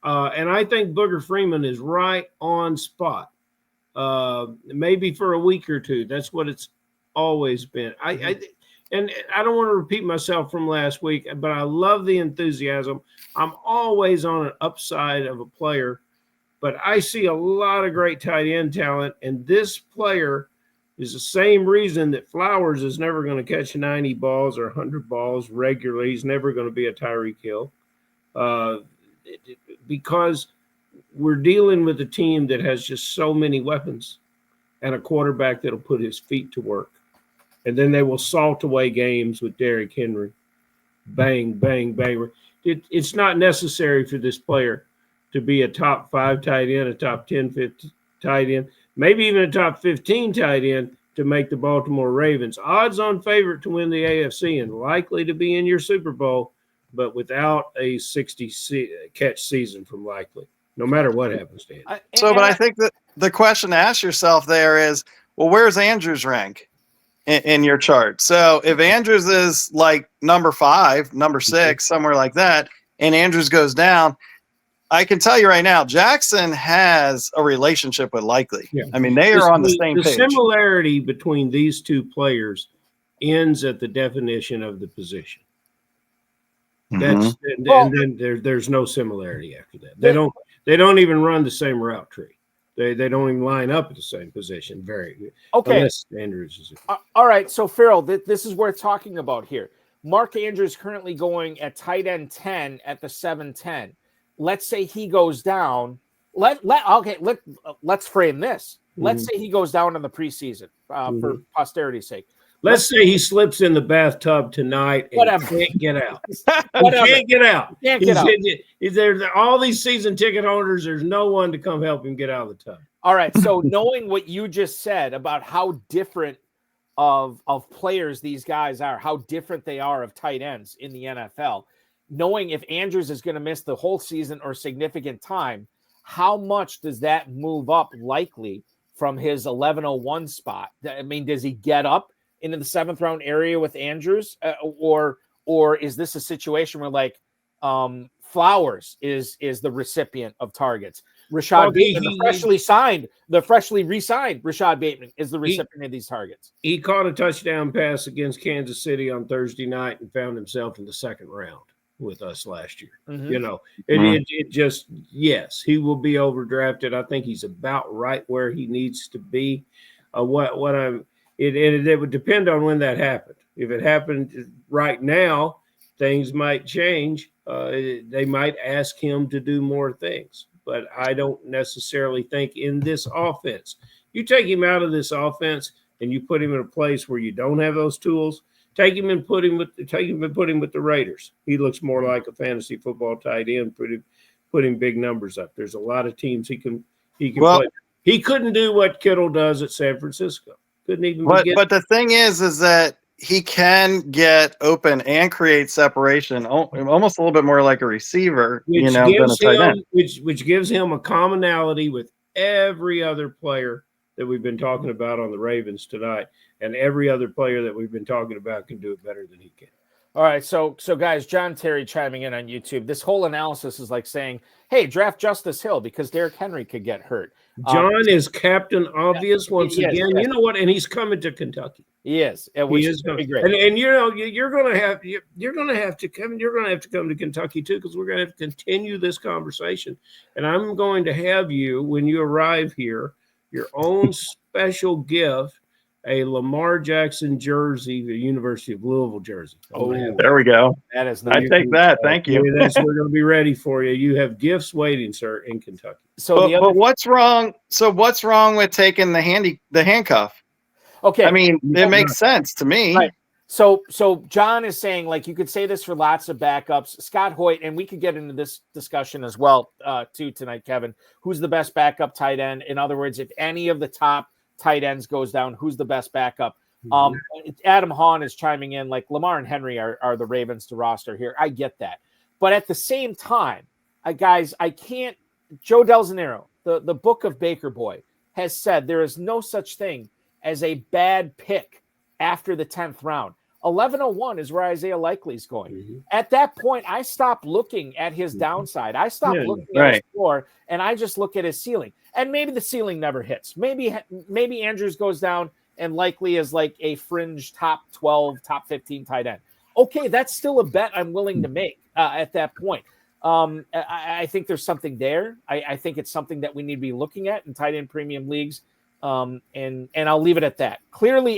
And I think Booger Freeman is right on spot. Maybe for a week or two. That's what it's always been. And I don't want to repeat myself from last week, but I love the enthusiasm. I'm always on an upside of a player, but I see a lot of great tight end talent, and this player is the same reason that Flowers is never going to catch 90 balls or 100 balls regularly. He's never going to be a Tyreek Hill because we're dealing with a team that has just so many weapons and a quarterback that'll put his feet to work. And then they will salt away games with Derrick Henry. Bang, bang, bang. It's not necessary for this player to be a top 5 tight end, a top 10 tight end, maybe even a top 15 tight end to make the Baltimore Ravens odds-on favorite to win the AFC and likely to be in your Super Bowl, but without a 60-catch season from Likely, no matter what happens to him. I think that the question to ask yourself there is, well, where's Andrews rank in your chart? So if Andrews is like number 5, number 6, somewhere like that, and Andrews goes down, I can tell you right now, Jackson has a relationship with Likely. Yeah. I mean, they are on the same page. The similarity between these two players ends at the definition of the position. And then there's no similarity after that. They don't even run the same route tree. They don't even line up at the same position. Unless Andrews is. All right. So Ferrell, this is worth talking about here. Mark Andrews currently going at tight end 10 at the 7-10. Let's say he goes down. Let's frame this. Let's say he goes down in the preseason for posterity's sake. Let's say he slips in the bathtub tonight and can't get out. Can't get out. All these season ticket holders, there's no one to come help him get out of the tub. All right. So knowing what you just said about how different of players these guys are, how different they are of tight ends in the NFL, knowing if Andrews is going to miss the whole season or significant time, how much does that move up likely from his 1101 spot? I mean, does he get up into the 7th round area with Andrews, or is this a situation where like Flowers is the recipient of targets? Rashad Bateman, the freshly re-signed Rashad Bateman is the recipient of these targets. He caught a touchdown pass against Kansas City on Thursday night and found himself in the 2nd round with us last year. Mm-hmm. You know, it just, yes, he will be overdrafted. I think he's about right where he needs to be. It would depend on when that happened. If it happened right now, things might change. They might ask him to do more things. But I don't necessarily think in this offense, you take him out of this offense and you put him in a place where you don't have those tools. Take him and put him with the Raiders. He looks more like a fantasy football tight end, putting big numbers up. There's a lot of teams he can play. He couldn't do what Kittle does at San Francisco. Couldn't even. But the thing is that he can get open and create separation, almost a little bit more like a receiver, than a tight end. Which gives him a commonality with every other player that we've been talking about on the Ravens tonight, and every other player that we've been talking about can do it better than he can. All right, so guys, John Terry chiming in on YouTube. This whole analysis is like saying, hey, draft Justice Hill because Derrick Henry could get hurt. John is Captain Obvious once again. Yes. You know what? And he's coming to Kentucky. He is, which is going to be great. And you're going to have to come to Kentucky too, because we're going to have to continue this conversation. And I'm going to have you, when you arrive here, your own special gift. A Lamar Jackson jersey, the University of Louisville jersey. Oh, there we go. That is nice. I take that. Thank you. We're going to be ready for you. You have gifts waiting, sir, in Kentucky. But what's wrong? So what's wrong with taking the handcuff? Okay, I mean, it makes sense to me. Right. So John is saying, like, you could say this for lots of backups. Scott Hoyt, and we could get into this discussion as well too tonight, Kevin. Who's the best backup tight end? In other words, if any of the top tight ends goes down, who's the best backup? Adam Hahn is chiming in like Lamar and Henry are the Ravens to roster here. I get that. But at the same time, guys, I can't. Joe Del Zanero, the book of Baker Boy, has said there is no such thing as a bad pick after the 10th round. 1101 is where Isaiah Likely is going. Mm-hmm. At that point, I stopped looking at his downside. I stopped looking at his floor, and I just look at his ceiling. And maybe the ceiling never hits. Maybe Andrews goes down and Likely is like a fringe top 12, top 15 tight end. Okay, that's still a bet I'm willing to make at that point. I think there's something there. I think it's something that we need to be looking at in tight end premium leagues. And I'll leave it at that. Clearly,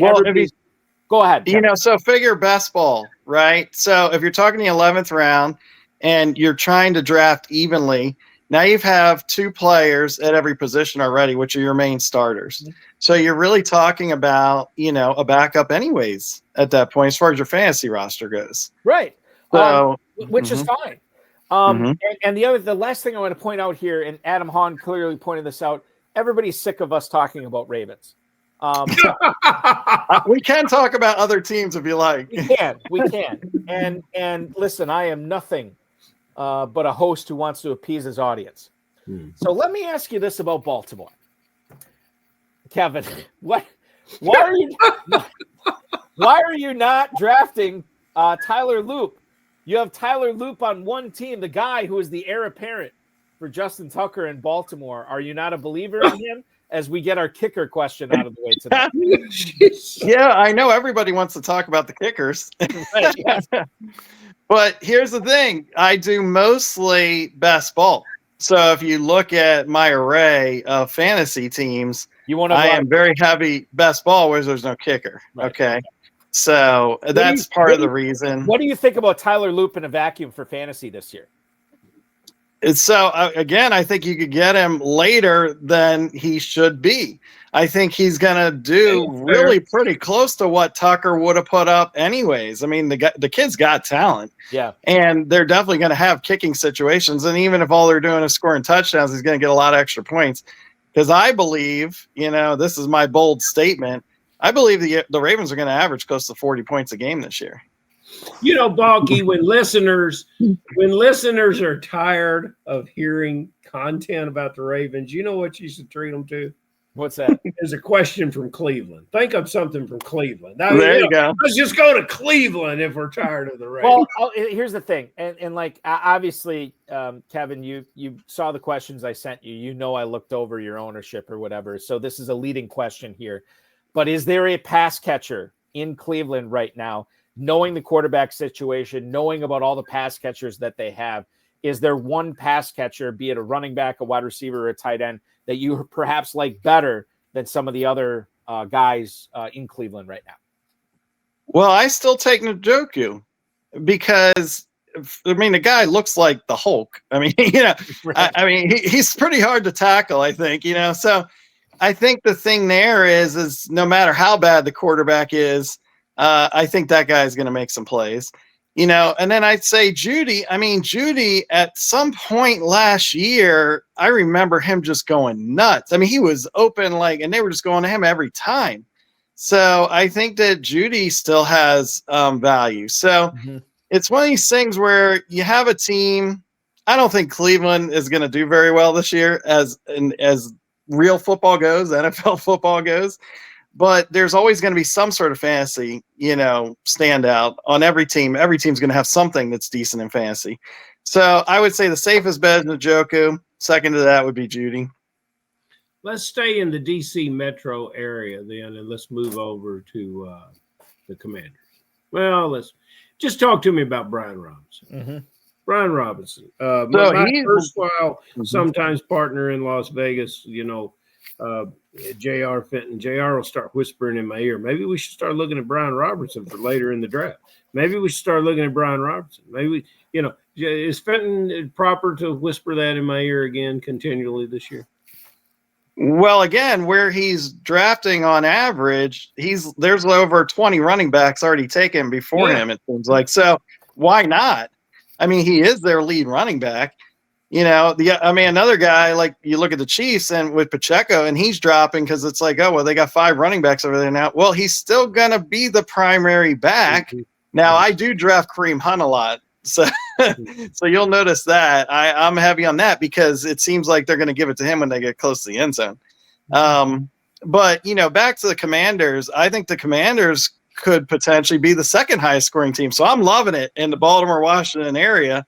go ahead. Kevin. So figure best ball, right? So if you're talking the 11th round and you're trying to draft evenly, now you have 2 players at every position already, which are your main starters. Mm-hmm. So you're really talking about, a backup anyways at that point, as far as your fantasy roster goes. Right. So, which is fine. And the last thing I want to point out here, and Adam Hahn clearly pointed this out, everybody's sick of us talking about Ravens. We can talk about other teams if you like. We can. And listen, I am nothing but a host who wants to appease his audience. So let me ask you this about Baltimore. Kevin, why are you not drafting Tyler Loop? You have Tyler Loop on one team, the guy who is the heir apparent for Justin Tucker in Baltimore. Are you not a believer in him? As we get our kicker question out of the way tonight. Yeah, I know everybody wants to talk about the kickers. Right, yes. But here's the thing. I do mostly best ball. So if you look at my array of fantasy teams, I am very heavy best ball where there's no kicker. Right. Okay. So that's part of the reason. What do you think about Tyler Loop in a vacuum for fantasy this year? So, again, I think you could get him later than he should be. I think he's going to do really pretty close to what Tucker would have put up anyways. I mean, the kid's got talent. Yeah. And they're definitely going to have kicking situations. And even if all they're doing is scoring touchdowns, he's going to get a lot of extra points. Because I believe, this is my bold statement, I believe the Ravens are going to average close to 40 points a game this year. You know, Balky, when listeners are tired of hearing content about the Ravens, you know what you should treat them to? What's that? There's a question from Cleveland. Think of something from Cleveland. There you go. Let's just go to Cleveland if we're tired of the Ravens. Well, here's the thing, and like obviously, Kevin, you saw the questions I sent you. You know, I looked over your ownership or whatever. So this is a leading question here. But is there a pass catcher in Cleveland right now, knowing the quarterback situation, knowing about all the pass catchers that they have? Is there one pass catcher, be it a running back, a wide receiver, or a tight end, that you perhaps like better than some of the other guys in Cleveland right now? Well, I still take Njoku because, I mean, the guy looks like the Hulk. I mean, you know, Right. I mean, he's pretty hard to tackle, I think, you know. So I think the thing there is no matter how bad the quarterback is, I think that guy's going to make some plays. You know, and then I'd say Judy. I mean, Judy at some point last year, I remember him just going nuts. I mean, he was open and they were just going to him every time. So I think that Judy still has value. So it's one of these things where you have a team. I don't think Cleveland is going to do very well this year as real football goes, NFL football goes. But there's always going to be some sort of fantasy, you know, standout on every team. Every team's going to have something that's decent in fantasy. So I would say the safest bet is Njoku. Second to that would be Judy. Let's stay in the D.C. metro area then, and let's move over to the Commanders. Well, let's just talk to me about Brian Robinson. Brian Robinson, my erstwhile sometimes partner in Las Vegas, you know, J.R. Fenton. J.R. will start whispering in my ear. Maybe we should start looking at Brian Robinson for later in the draft. Maybe we should start looking at Brian Robinson. Maybe, you know, is Fenton proper to whisper that in my ear again continually this year? Well, again, where he's drafting on average, there's over 20 running backs already taken before him, it seems like. So why not? I mean, he is their lead running back. You know, another guy, like you look at the Chiefs and with Pacheco, and he's dropping because it's like, oh, well, they got 5 running backs over there now. Well, he's still going to be the primary back. Now, I do draft Kareem Hunt a lot. So you'll notice that. I'm heavy on that because it seems like they're going to give it to him when they get close to the end zone. But, you know, back to the Commanders, I think the Commanders could potentially be the second highest scoring team. So I'm loving it in the Baltimore, Washington area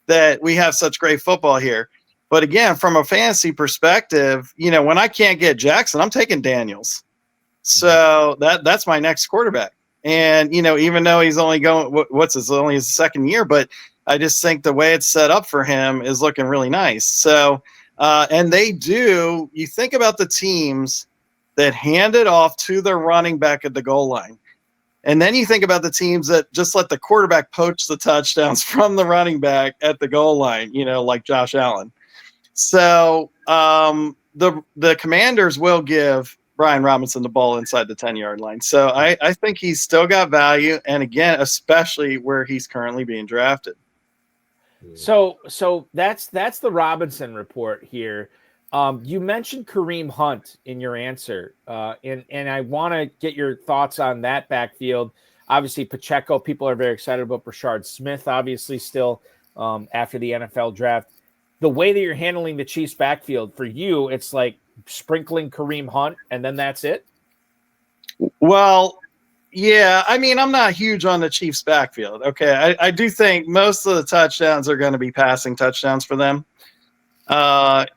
that we have such great football here. But again, from a fantasy perspective, you know, when I can't get Jackson, I'm taking Daniels. So that's my next quarterback. And, you know, even though he's only going, only his second year, but I just think the way it's set up for him is looking really nice. So, and you think about the teams that hand it off to the running back at the goal line. And then you think about the teams that just let the quarterback poach the touchdowns from the running back at the goal line, you know, like Josh Allen. So the Commanders will give Brian Robinson the ball inside the 10-yard line. So I think he's still got value. And again, especially where he's currently being drafted. So that's the Robinson report here. You mentioned Kareem Hunt in your answer, and I want to get your thoughts on that backfield. Obviously, Pacheco, people are very excited about Brashard Smith, obviously still after the NFL draft. The way that you're handling the Chiefs backfield, for you, it's like sprinkling Kareem Hunt, and then that's it? Well, yeah, I mean, I'm not huge on the Chiefs backfield. Okay, I do think most of the touchdowns are going to be passing touchdowns for them.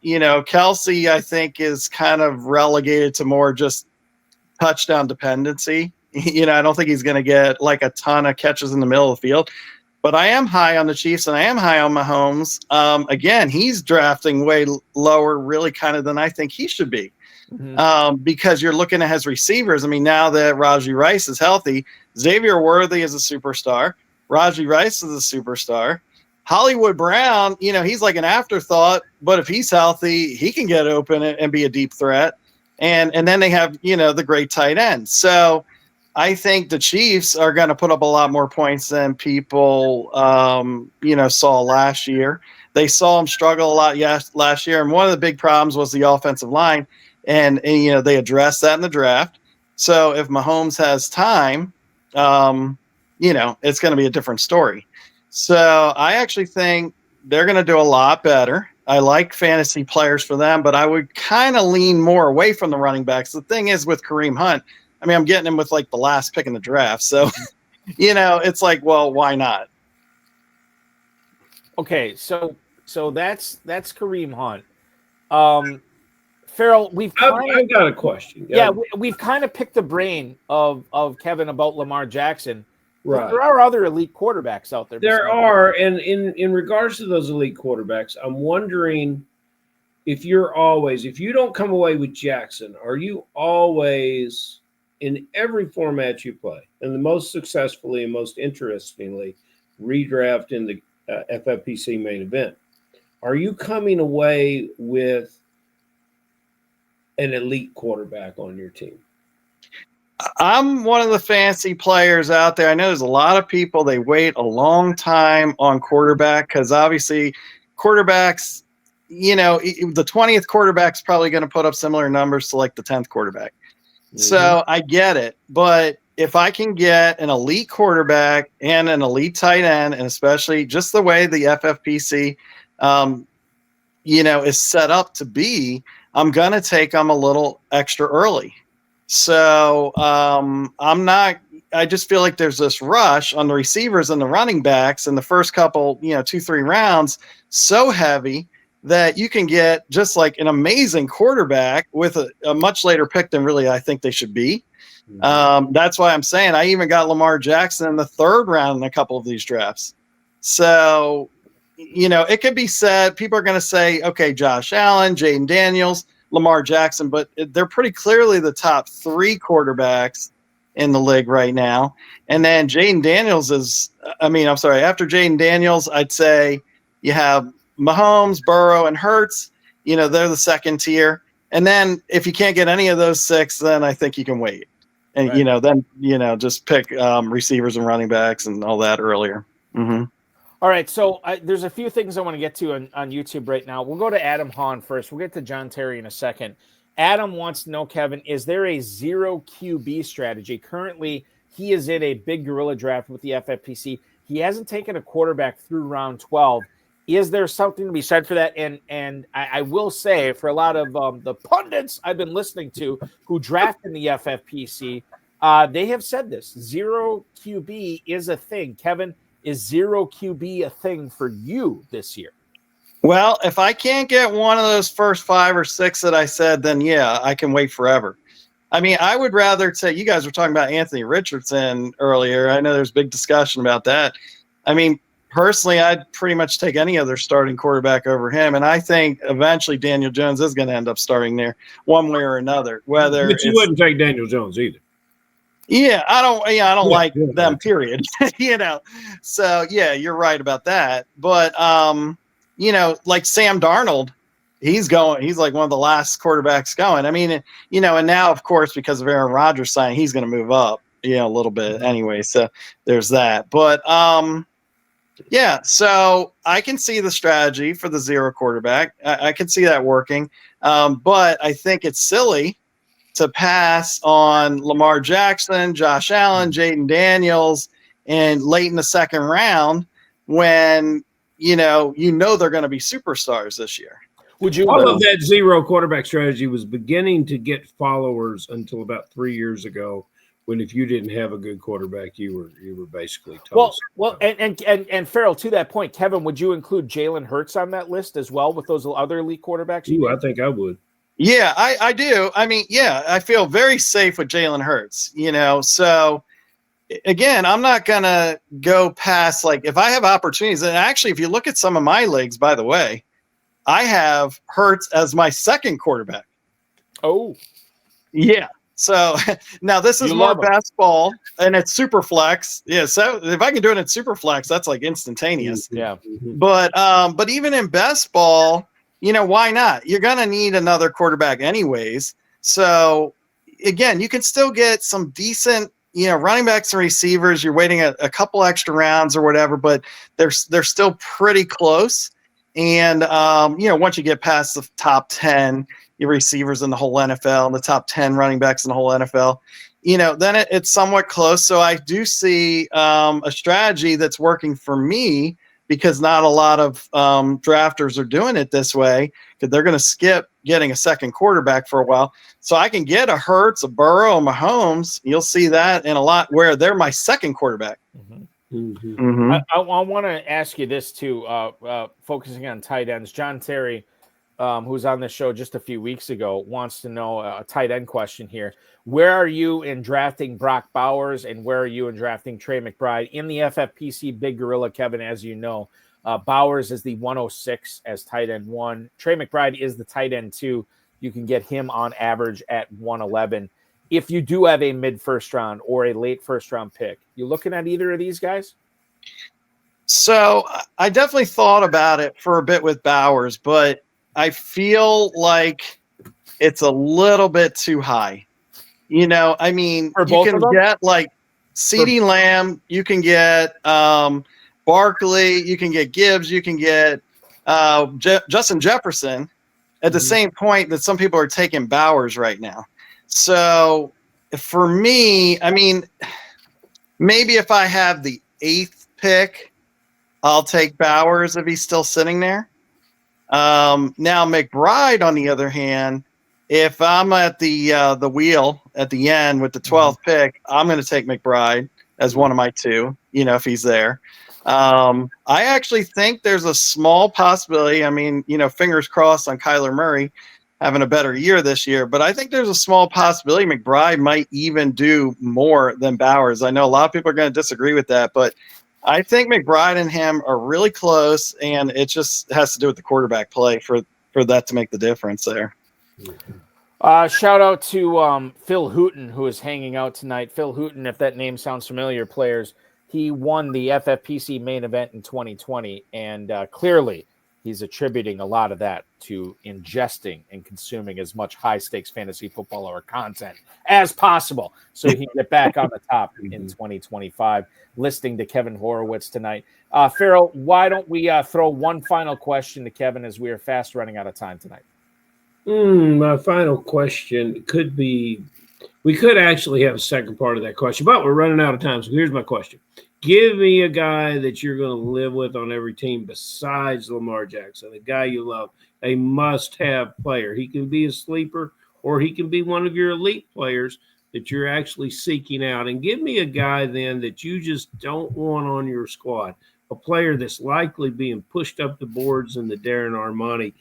You know, Kelsey, I think, is kind of relegated to more just touchdown dependency. You know, I don't think he's going to get like a ton of catches in the middle of the field. But I am high on the Chiefs, and I am high on Mahomes. Again, he's drafting way lower, really, kind of than I think he should be. Because you're looking at his receivers. I mean, now that Rajee Rice is healthy, Xavier Worthy is a superstar. Rajee Rice is a superstar. Hollywood Brown, you know, he's like an afterthought, but if he's healthy, he can get open and be a deep threat. And then they have, you know, the great tight ends. So I think the Chiefs are going to put up a lot more points than people, you know, saw last year. They saw them struggle a lot last year. And one of the big problems was the offensive line. And you know, they addressed that in the draft. So if Mahomes has time, it's going to be a different story. So I actually think they're going to do a lot better. I like fantasy players for them, but I would kind of lean more away from the running backs. The thing is with Kareem Hunt, I mean, I'm getting him with like the last pick in the draft. So, it's like, well, why not? Okay. So that's Kareem Hunt. Ferrell, I've got a question. Yeah, we've kind of picked the brain of Kevin about Lamar Jackson. Right. There are other elite quarterbacks out there. There are, and in regards to those elite quarterbacks, I'm wondering if you don't come away with Jackson, are you always in every format you play, and the most successfully and most interestingly, redraft in the FFPC main event, are you coming away with an elite quarterback on your team? I'm one of the fancy players out there. I know there's a lot of people, they wait a long time on quarterback because obviously quarterbacks, the 20th quarterback's probably going to put up similar numbers to like the 10th quarterback. Mm-hmm. So I get it. But if I can get an elite quarterback and an elite tight end, and especially just the way the FFPC, is set up to be, I'm going to take them a little extra early. So I just feel like there's this rush on the receivers and the running backs in the first couple, 2-3 rounds, so heavy that you can get just like an amazing quarterback with a much later pick than really I think they should be. Mm-hmm. That's why I'm saying I even got Lamar Jackson in the 3rd round in a couple of these drafts. So, it could be said, people are going to say, okay, Josh Allen, Jaden Daniels, Lamar Jackson, but they're pretty clearly the top 3 quarterbacks in the league right now. And then Jaden Daniels after Jaden Daniels, I'd say you have Mahomes, Burrow, and Hurts. They're the second tier. And then if you can't get any of those 6, then I think you can wait. And, right. Just pick receivers and running backs and all that earlier. Mm-hmm. All right, so there's a few things I want to get to on YouTube right now. We'll go to Adam Hahn first. We'll get to John Terry in a second. Adam wants to know, Kevin, is there a 0 QB strategy? Currently, he is in a big gorilla draft with the FFPC. He hasn't taken a quarterback through round 12. Is there something to be said for that? And I will say, for a lot of the pundits I've been listening to who draft in the FFPC, they have said this. 0 QB is a thing. Kevin, is 0 QB a thing for you this year? Well, if I can't get one of those first 5 or 6 that I said, then yeah, I can wait forever. I mean, I would rather take, you guys were talking about Anthony Richardson earlier. I know there's big discussion about that. I mean, personally, I'd pretty much take any other starting quarterback over him. And I think eventually Daniel Jones is going to end up starting there one way or another. But you wouldn't take Daniel Jones either. Yeah, I don't like them, period. So yeah, you're right about that. But like Sam Darnold, he's like one of the last quarterbacks going. I mean, and now of course because of Aaron Rodgers signing, he's going to move up, a little bit anyway. So there's that. But yeah, so I can see the strategy for the 0 quarterback. I can see that working. But I think it's silly to pass on Lamar Jackson, Josh Allen, Jaden Daniels, and late in the 2nd round when they're going to be superstars this year. All of that 0 quarterback strategy was beginning to get followers until about 3 years ago, when if you didn't have a good quarterback, you were basically toast. Well, and Ferrell, to that point, Kevin, would you include Jalen Hurts on that list as well with those other elite quarterbacks? I think I would. Yeah, I do. I mean, yeah, I feel very safe with Jalen Hurts, So, again, I'm not going to go past, like, if I have opportunities. And actually, if you look at some of my leagues, by the way, I have Hurts as my 2nd quarterback. Oh. Yeah. So, now this is more best ball, and it's Superflex. Yeah, so if I can do it in Superflex, that's like instantaneous. Yeah. But even in best ball, why not? You're going to need another quarterback anyways. So, again, you can still get some decent, running backs and receivers. You're waiting a couple extra rounds or whatever, but they're still pretty close. And, once you get past the top 10, your receivers in the whole NFL and the top 10 running backs in the whole NFL, then it's somewhat close. So I do see a strategy that's working for me, because not a lot of drafters are doing it this way, because they're going to skip getting a second quarterback for a while. So I can get a Hurts, a Burrow, a Mahomes. You'll see that in a lot where they're my second quarterback. I want to ask you this too, focusing on tight ends. John Terry, who was on the show just a few weeks ago, wants to know a tight end question here. Where are you in drafting Brock Bowers, and where are you in drafting Trey McBride in the FFPC Big Gorilla? Kevin, as you know, Bowers is the 106 as tight end 1. Trey McBride is the tight end 2. You can get him on average at 111. If you do have a mid first round or a late first round pick, you looking at either of these guys? So I definitely thought about it for a bit with Bowers, but I feel like it's a little bit too high. I mean, you can get like CeeDee Lamb, you can get Barkley, you can get Gibbs, you can get Justin Jefferson at the same point that some people are taking Bowers right now. So for me, I mean, maybe if I have the 8th pick, I'll take Bowers if he's still sitting there. Now McBride, on the other hand, if I'm at the wheel at the end with the 12th pick, I'm going to take McBride as one of my 2, if he's there. I actually think there's a small possibility. I mean, fingers crossed on Kyler Murray having a better year this year, but I think there's a small possibility McBride might even do more than Bowers. I know a lot of people are going to disagree with that, but I think McBride and him are really close, and it just has to do with the quarterback play for that to make the difference there. Shout out to Phil Hooten, who is hanging out tonight. Phil Hooten, if that name sounds familiar, players, he won the FFPC Main Event in 2020, and clearly he's attributing a lot of that to ingesting and consuming as much high-stakes fantasy football or content as possible so he can get back on the top in 2025. Listening to Kevin Horowitz tonight. Ferrell, why don't we throw one final question to Kevin, as we are fast running out of time tonight? My final question could be, we could actually have a second part of that question, but we're running out of time. So here's my question. Give me a guy that you're going to live with on every team besides Lamar Jackson, a guy you love, a must-have player. He can be a sleeper, or he can be one of your elite players that you're actually seeking out. And give me a guy then that you just don't want on your squad, a player that's likely being pushed up the boards in the Darren Armani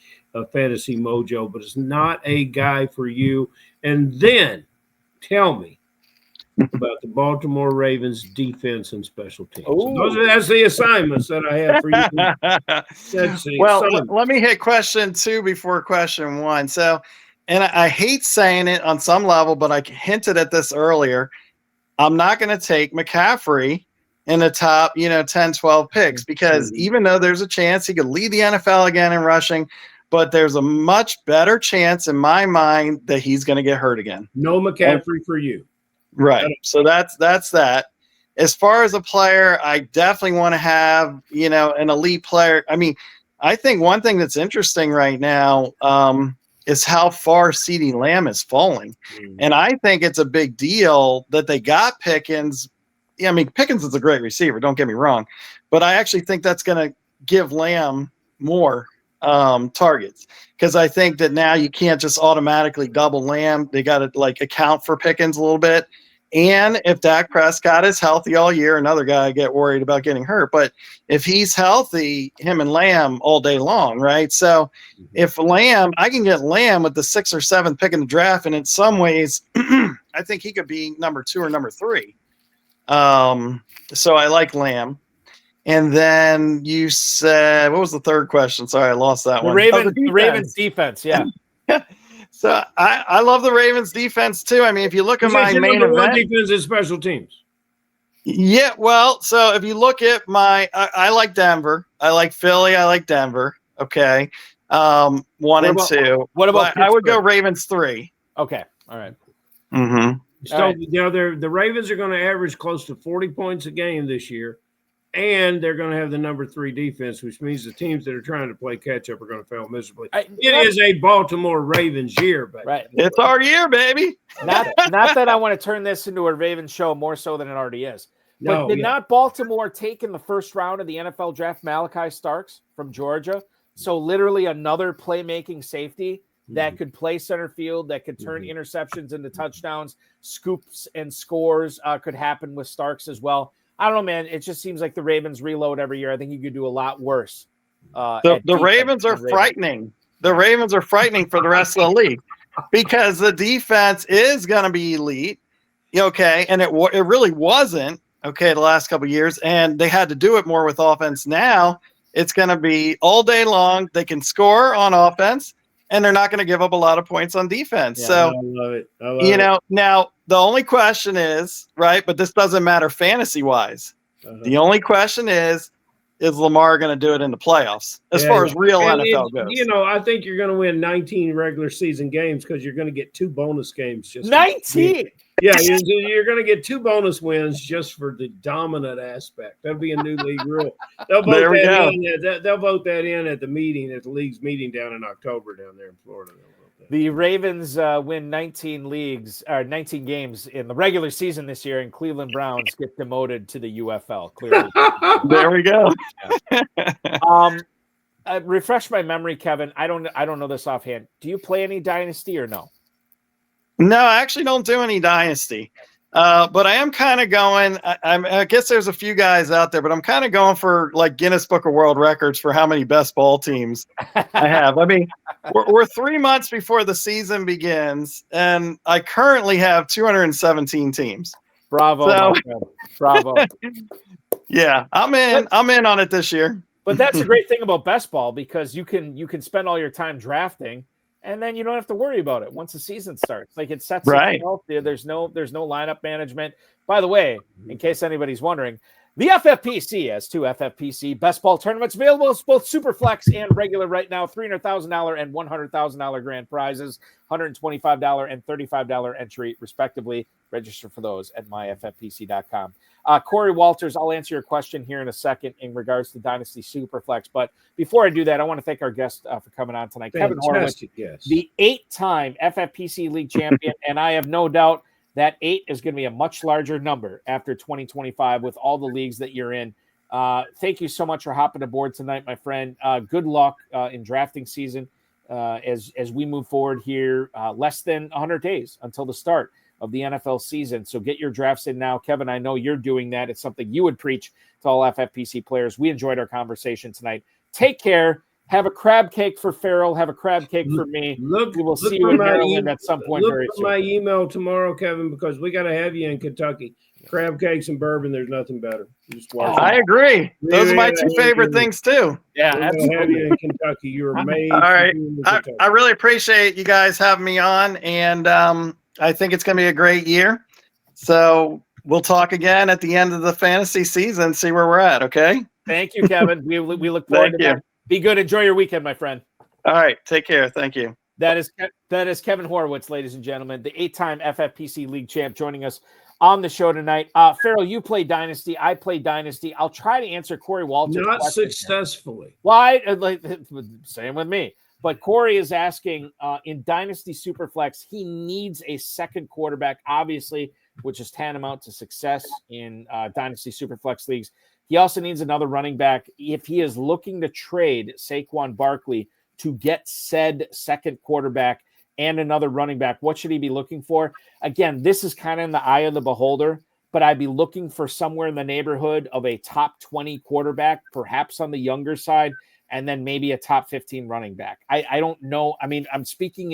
Fantasy Mojo, but it's not a guy for you. And then tell me about the Baltimore Ravens defense and special teams. So that's the assignments that I have for you. Let me hit question 2 before question 1. So, and I hate saying it on some level, but I hinted at this earlier. I'm not going to take McCaffrey in the top, 10, 12 picks, because even though there's a chance he could lead the NFL again in rushing, but there's a much better chance in my mind that he's going to get hurt again. No McCaffrey for you. Right. So that's that. As far as a player, I definitely want to have, an elite player. I mean, I think one thing that's interesting right now is how far CeeDee Lamb is falling. And I think it's a big deal that they got Pickens. I mean, Pickens is a great receiver, don't get me wrong, but I actually think that's going to give Lamb more targets, because I think that now you can't just automatically double Lamb. They got to account for Pickens a little bit. And if Dak Prescott is healthy all year, another guy I get worried about getting hurt. But if he's healthy, him and Lamb all day long, right? So if Lamb, I can get Lamb with the 6th or 7th pick in the draft, and in some ways, I think he could be number 2 or number 3. So I like Lamb. And then you said, what was the third question? Sorry, I lost that one. The Ravens defense, yeah. So I love the Ravens defense too. I mean, if you look at my main event, defense is special teams. Yeah, well, so if you look at I like Denver. I like Philly. I like Denver. Okay, 1 and 2. What about I would go Ravens 3. Okay, all right. So the Ravens are going to average close to 40 points a game this year. and they're going to have the number 3 defense, which means the teams that are trying to play catch up are going to fail miserably. It is a Baltimore Ravens year, baby. Right. It's our year, baby. Not that I want to turn this into a Ravens show more so than it already is. But did not Baltimore take in the first round of the NFL draft Malachi Starks from Georgia? So literally another playmaking safety that could play center field, that could turn interceptions into touchdowns, scoops and scores could happen with Starks as well. I don't know, man. It just seems like the Ravens reload every year. I think you could do a lot worse. The Ravens are frightening. The Ravens are frightening for the rest of the league because the defense is going to be elite. Okay. And it really wasn't. Okay. The last couple of years, and they had to do it more with offense. Now it's going to be all day long. They can score on offense, and they're not going to give up a lot of points on defense. Yeah, so I love it. Now the only question is, right, but this doesn't matter fantasy wise. The only question is Lamar going to do it in the playoffs as far as real NFL goes? I think you're going to win 19 regular season games because you're going to get 2 bonus games. Just 19? Yeah, you're going to get 2 bonus wins just for the dominant aspect. That'll be a new league rule. They'll vote that in at the meeting, at the league's meeting down in October down there in Florida. The Ravens win 19 games in the regular season this year, and Cleveland Browns get demoted to the UFL. Clearly, there we go. Refresh my memory, Kevin. I don't know this offhand. Do you play any Dynasty or no? No, I actually don't do any Dynasty. But I am kind of going. I guess there's a few guys out there, but I'm kind of going for like Guinness Book of World Records for how many best ball teams I have. I mean, we're 3 months before the season begins, and I currently have 217 teams. Bravo, bravo. Yeah, I'm in on it this year. But that's the great thing about best ball, because you can spend all your time drafting, and then you don't have to worry about it once the season starts. Like, it sets itself. There's no lineup management. By the way, in case anybody's wondering, the FFPC has 2 FFPC Best Ball Tournaments available. It's both Superflex and regular right now. $300,000 and $100,000 grand prizes, $125 and $35 entry, respectively. Register for those at myffpc.com. Corey Walters, I'll answer your question here in a second in regards to Dynasty Superflex. But before I do that, I want to thank our guest for coming on tonight. Kevin Horowitz, the 8-time FFPC League champion, and I have no doubt that 8 is going to be a much larger number after 2025 with all the leagues that you're in. Thank you so much for hopping aboard tonight, my friend. Good luck in drafting season as we move forward here. Less than 100 days until the start of the NFL season. So get your drafts in now. Kevin, I know you're doing that. It's something you would preach to all FFPC players. We enjoyed our conversation tonight. Take care. Have a crab cake for Ferrell. Have a crab cake for me. We will see you in Maryland at some point very soon. Look for my email tomorrow, Kevin, because we got to have you in Kentucky. Crab cakes and bourbon, there's nothing better. I agree. Those are my 2 favorite things, too. Yeah, absolutely. Have you in Kentucky. You were made. All right. I really appreciate you guys having me on, and I think it's going to be a great year. So we'll talk again at the end of the fantasy season, see where we're at, okay? Thank you, Kevin. We look forward to that. Be good. Enjoy your weekend, my friend. All right. Take care. Thank you. That is Kevin Horowitz, ladies and gentlemen, the 8-time FFPC League champ, joining us on the show tonight. Ferrell, you play Dynasty. I play Dynasty. I'll try to answer Corey Walters' Not successfully. Why? Same with me. But Corey is asking, in Dynasty Superflex, he needs a second quarterback, obviously, which is tantamount to success in Dynasty Superflex leagues. He also needs another running back. If he is looking to trade Saquon Barkley to get said second quarterback and another running back, what should he be looking for? Again, this is kind of in the eye of the beholder, but I'd be looking for somewhere in the neighborhood of a top 20 quarterback, perhaps on the younger side, and then maybe a top 15 running back. I don't know. I mean, I'm speaking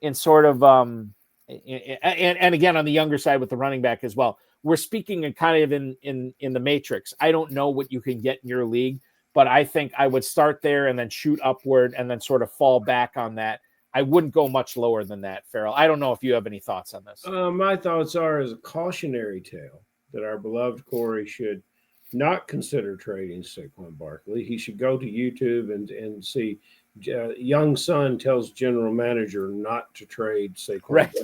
in sort of and again on the younger side with the running back as well. We're speaking in kind of in the matrix. I don't know what you can get in your league, but I think I would start there and then shoot upward and then sort of fall back on that. I wouldn't go much lower than that, Ferrell. I don't know if you have any thoughts on this. My thoughts are, as a cautionary tale, that our beloved Corey should not consider trading Saquon Barkley. He should go to YouTube and see young son tells general manager not to trade Saquon. Right.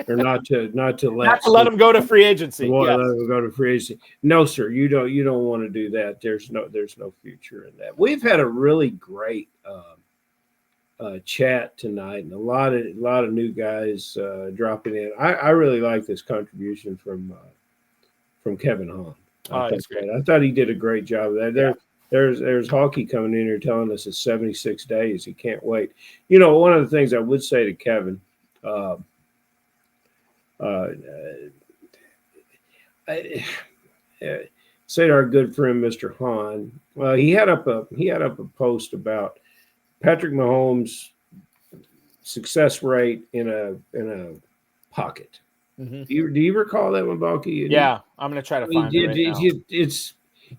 or not to let him go to free agency. Let Yes. him go to free agency. No, sir, you don't want to do that. There's no future in that. We've had a really great chat tonight, and a lot of new guys dropping in. I really like this contribution from Kevin Hahn. That's great. I thought he did a great job of that. There's Hockey coming in here telling us it's 76 days. He can't wait. You know, one of the things I would say to Kevin, say to our good friend Mr. Hahn, well, he had up a post about Patrick Mahomes' success rate in a pocket. Mm-hmm. Do you recall that one, Balky? Yeah, I'm going to try to find it right now.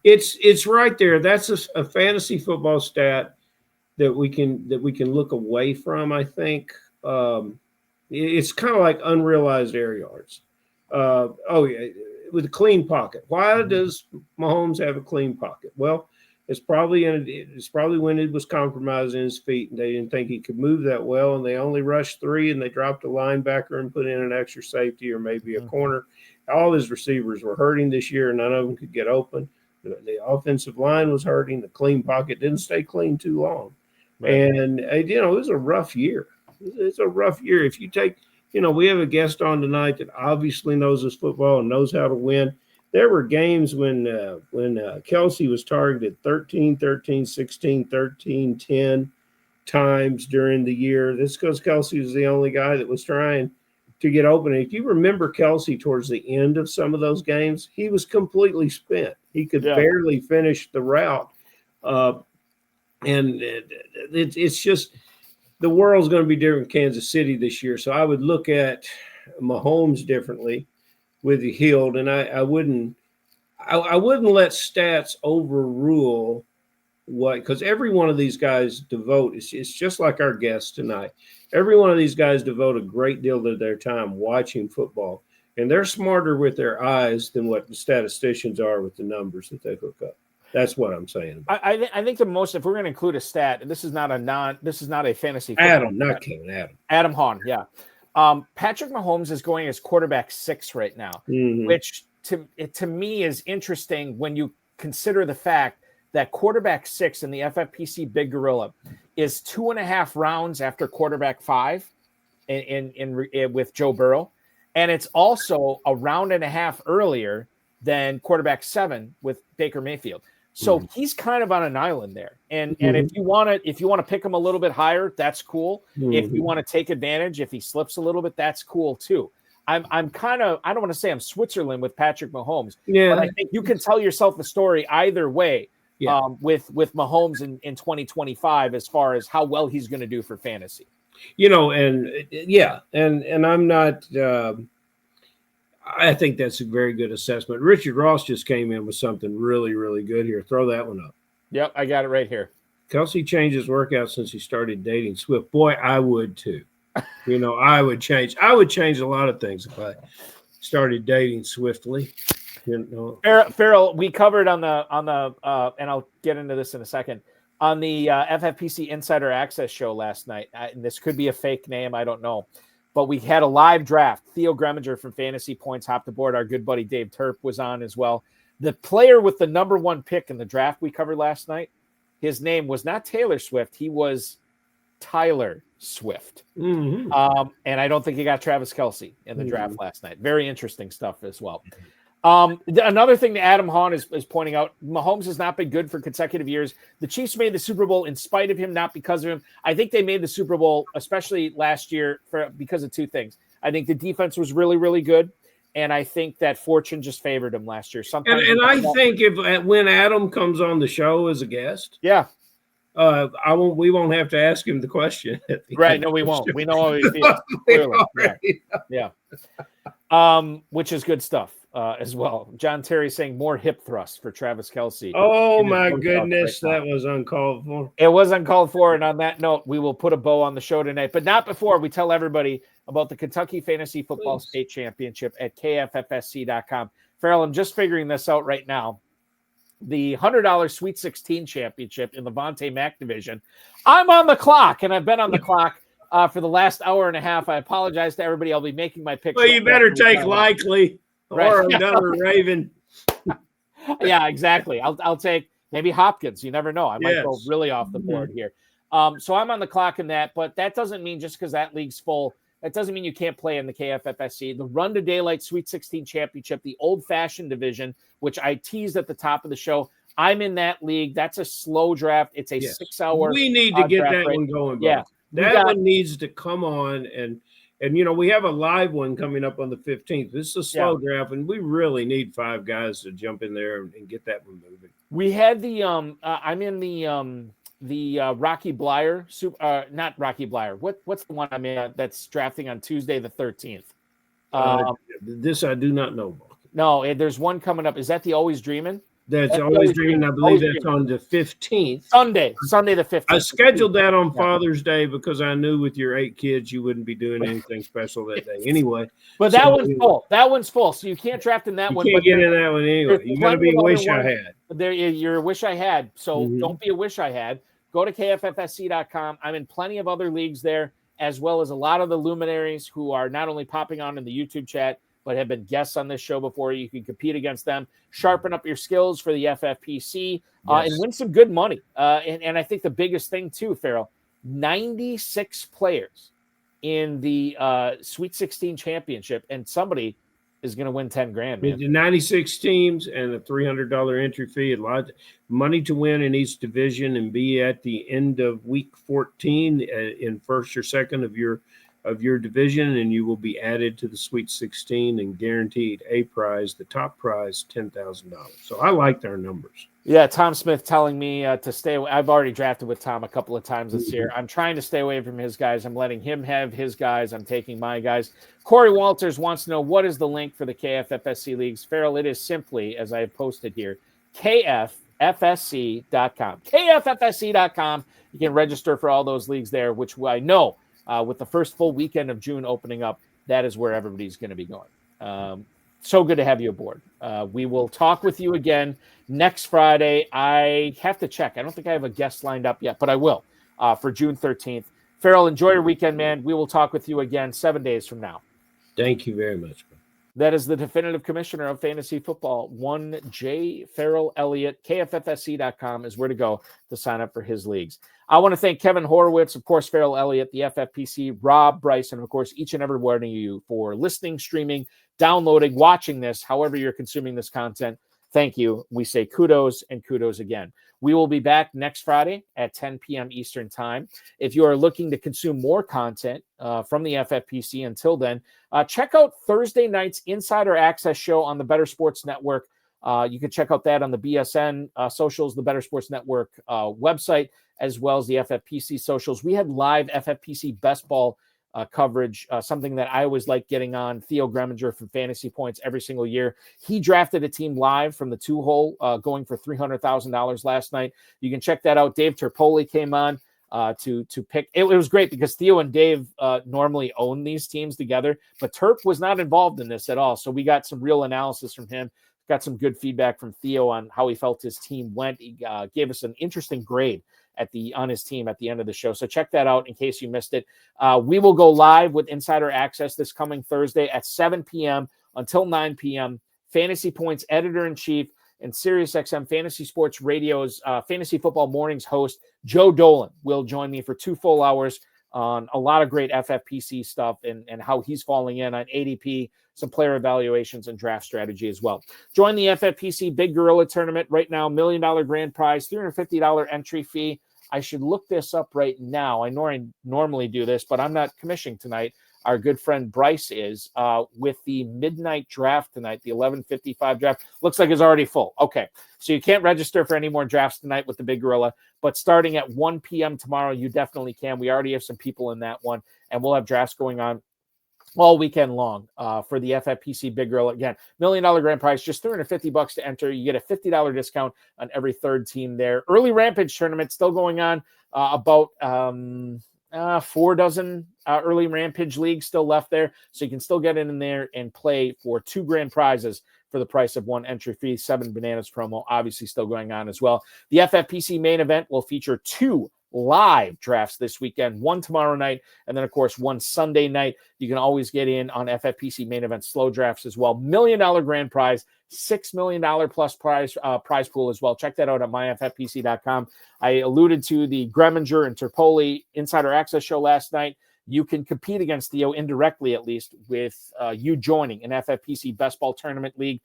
It's right there. That's a fantasy football stat that we can look away from. I think it's kind of like unrealized air yards. With a clean pocket. Why does Mahomes have a clean pocket? Well, it's probably when it was compromising his feet and they didn't think he could move that well, and they only rushed 3 and they dropped a linebacker and put in an extra safety or maybe a corner. All his receivers were hurting this year, and none of them could get open. The offensive line was hurting. The clean pocket didn't stay clean too long. Right. And, it was a rough year. It's a rough year. If you take, we have a guest on tonight that obviously knows his football and knows how to win. There were games when Kelsey was targeted 13, 16, 13, 10 times during the year. This because Kelsey was the only guy that was trying to get open. And if you remember Kelsey towards the end of some of those games, he was completely spent. He could barely finish the route. And it's just the world's going to be different in Kansas City this year. So I would look at Mahomes differently with the healed, and I wouldn't let stats overrule what, because every one of these guys devote, it's just like our guest tonight. Every one of these guys devote a great deal of their time watching football, and they're smarter with their eyes than what the statisticians are with the numbers that they hook up. That's what I'm saying. I think the most, if we're going to include a stat, and this is not a fantasy. Adam, not Kevin, Adam Hahn, yeah. Patrick Mahomes is going as quarterback 6 right now, which to me is interesting when you consider the fact that quarterback 6 in the FFPC Big Gorilla is 2.5 rounds after quarterback 5 with Joe Burrow. And it's also a round and a half earlier than quarterback 7 with Baker Mayfield. So he's kind of on an island there. And if you want to pick him a little bit higher, that's cool. If you want to take advantage, if he slips a little bit, that's cool too. I'm kind of, I don't want to say I'm Switzerland with Patrick Mahomes, but I think you can tell yourself a story either way with Mahomes in 2025 as far as how well he's going to do for fantasy. And I'm not I think that's a very good assessment. Richard Ross just came in with something really, really good here. Throw that one up. Yep, I got it right here. Kelsey changed his workout since he started dating Swift. Boy, I would too. I would change. I would change a lot of things if I started dating swiftly. Ferrell, we covered on the and I'll get into this in a second, on the FFPC Insider Access show last night. And this could be a fake name, I don't know. But we had a live draft. Theo Greminger from Fantasy Points hopped aboard. Our good buddy Dave Turp was on as well. The player with the number 1 pick in the draft we covered last night, his name was not Taylor Swift. He was Tyler Swift. And I don't think he got Travis Kelce in the draft last night. Very interesting stuff as well. Another thing that Adam Hahn is pointing out, Mahomes has not been good for consecutive years. The Chiefs made the Super Bowl in spite of him, not because of him. I think they made the Super Bowl, especially last year, because of 2 things. I think the defense was really, really good, and I think that fortune just favored him last year. Sometimes and I think when Adam comes on the show as a guest, we won't have to ask him the question. Right? No, we won't. We know how he feels. Clearly, yeah. Which is good stuff. As well. John Terry saying more hip thrust for Travis Kelce. Oh my goodness, that was uncalled for. It was uncalled for. And on that note, we will put a bow on the show tonight, but not before we tell everybody about the Kentucky Fantasy Football State Championship at KFFSC.com. Ferrell, I'm just figuring this out right now. The $100 Sweet 16 Championship in the Vontae Mack division. I'm on the clock, and I've been on the clock for the last hour and a half. I apologize to everybody. I'll be making my picks. Well, you better take Likely or another Raven. Yeah, exactly. I'll take maybe Hopkins. You never know. I might go really off the board here. So I'm on the clock in that, but that doesn't mean just because that league's full, that doesn't mean you can't play in the KFFSC. The Run to Daylight Sweet 16 Championship, the old-fashioned division, which I teased at the top of the show. I'm in that league. That's a slow draft. It's a 6-hour. We need to get that one going. Yeah, that one needs to come on, and we have a live one coming up on the 15th. This is a slow draft, and we really need 5 guys to jump in there and get that one moving. We had the I'm in the Rocky Blyer, not Rocky Blyer. What's the one I'm in that's drafting on Tuesday the 13th? This I do not know. No, there's one coming up. Is that the Always Dreamin'? That's Always Dreaming. I believe that's on the 15th. Sunday the 15th. I scheduled that on Father's Day because I knew with your 8 kids you wouldn't be doing anything special that day anyway. But that one's full. That one's full. So you can't draft in that one. You can't get in that one anyway. You got to be a wish I had. You're a wish I had. So don't be a wish I had. Go to KFFSC.com. I'm in plenty of other leagues there, as well as a lot of the luminaries who are not only popping on in the YouTube chat, but have been guests on this show before. You can compete against them, sharpen up your skills for the FFPC, and win some good money. And I think the biggest thing too, Ferrell, 96 players in the Sweet 16 championship, and somebody is going to win 10 grand. Man. 96 teams and a $300 entry fee. A lot of money to win in each division and be at the end of week 14 in first or second of your division, and you will be added to the Sweet 16 and guaranteed a prize, the top prize, $10,000. So I liked our numbers. Yeah, Tom Smith telling me to stay away. I've already drafted with Tom a couple of times this year. I'm trying to stay away from his guys. I'm letting him have his guys. I'm taking my guys. Corey Walters wants to know, what is the link for the KFFSC leagues? Farrell, it is simply, as I have posted here, KFFSC.com. KFFSC.com. You can register for all those leagues there, which I know with the first full weekend of June opening up, that is where everybody's going to be going. So good to have you aboard. We will talk with you again next Friday. I have to check. I don't think I have a guest lined up yet, but I will for June 13th. Ferrell, enjoy your weekend, man. We will talk with you again 7 days from now. Thank you very much. That is the definitive commissioner of fantasy football, one J. Ferrell Elliott. KFFSC.com is where to go to sign up for his leagues. I want to thank Kevin Horowitz, of course, Ferrell Elliott, the FFPC, Rob Bryson, of course, each and every one of you for listening, streaming, downloading, watching this, however you're consuming this content. Thank you. We say kudos and kudos again. We will be back next Friday at 10 p.m. Eastern Time. If you are looking to consume more content from the FFPC until then, check out Thursday night's Insider Access show on the Better Sports Network. You can check out that on the BSN socials, the Better Sports Network website, as well as the FFPC socials. We had live FFPC Best Ball coverage, something that I always like getting on. Theo Greminger from Fantasy Points every single year. He drafted a team live from the 2-hole, going for $300,000 last night. You can check that out. Dave Terpoli came on to pick. It was great because Theo and Dave normally own these teams together, but Terp was not involved in this at all. So we got some real analysis from him. Got some good feedback from Theo on how he felt his team went. He gave us an interesting grade on his team at the end of the show. So check that out in case you missed it. We will go live with Insider Access this coming Thursday at 7 p.m. until 9 p.m. Fantasy Points editor-in-chief and SiriusXM Fantasy Sports Radio's Fantasy Football Mornings host, Joe Dolan, will join me for 2 full hours on a lot of great FFPC stuff and how he's falling in on ADP, some player evaluations, and draft strategy as well. Join the FFPC Big Gorilla Tournament right now. $1 million grand prize, $350 entry fee. I should look this up right now. I normally do this, but I'm not commissioning tonight. Our good friend Bryce is with the midnight draft tonight, the 11:55 draft. Looks like it's already full. Okay, so you can't register for any more drafts tonight with the Big Gorilla, but starting at 1 p.m. tomorrow, you definitely can. We already have some people in that one, and we'll have drafts going on all weekend long for the FFPC Big Gorilla. Again, $1 million grand prize, just $350 to enter. You get a $50 discount on every third team there. Early Rampage tournament still going on. About 4 dozen early Rampage leagues still left there. So you can still get in there and play for 2 grand prizes for the price of 1 entry fee. 7 Bananas promo obviously still going on as well. The FFPC main event will feature 2 live drafts this weekend, one tomorrow night, and then, of course, one Sunday night. You can always get in on FFPC Main Event slow drafts as well. $1 million grand prize, $6 million plus prize pool as well. Check that out at myffpc.com. I alluded to the Greminger and Terpoli Insider Access show last night. You can compete against Theo indirectly, at least, with you joining an FFPC Best Ball Tournament League.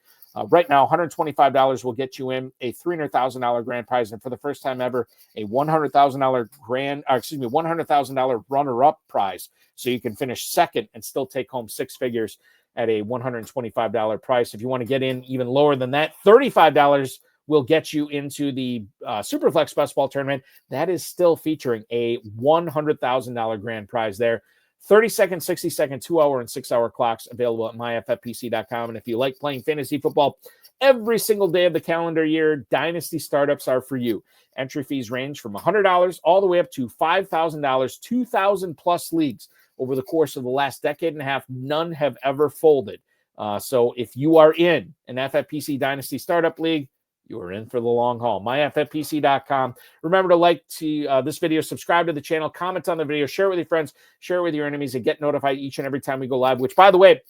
Right now, $125 will get you in a $300,000 grand prize, and for the first time ever, a $100,000 runner-up prize. So you can finish second and still take home six figures at a $125 price. If you want to get in even lower than that, $35 will get you into the Superflex Best Ball Tournament. That is still featuring a $100,000 grand prize there. 30-second, 60-second, 2-hour, and 6-hour clocks available at myffpc.com. And if you like playing fantasy football every single day of the calendar year, Dynasty startups are for you. Entry fees range from $100 all the way up to $5,000, 2,000 plus leagues. Over the course of the last decade and a half, none have ever folded. So if you are in an FFPC Dynasty Startup League, you are in for the long haul. myffpc.com. Remember to like this video, subscribe to the channel, comment on the video, share it with your friends, share it with your enemies, and get notified each and every time we go live, which, by the way,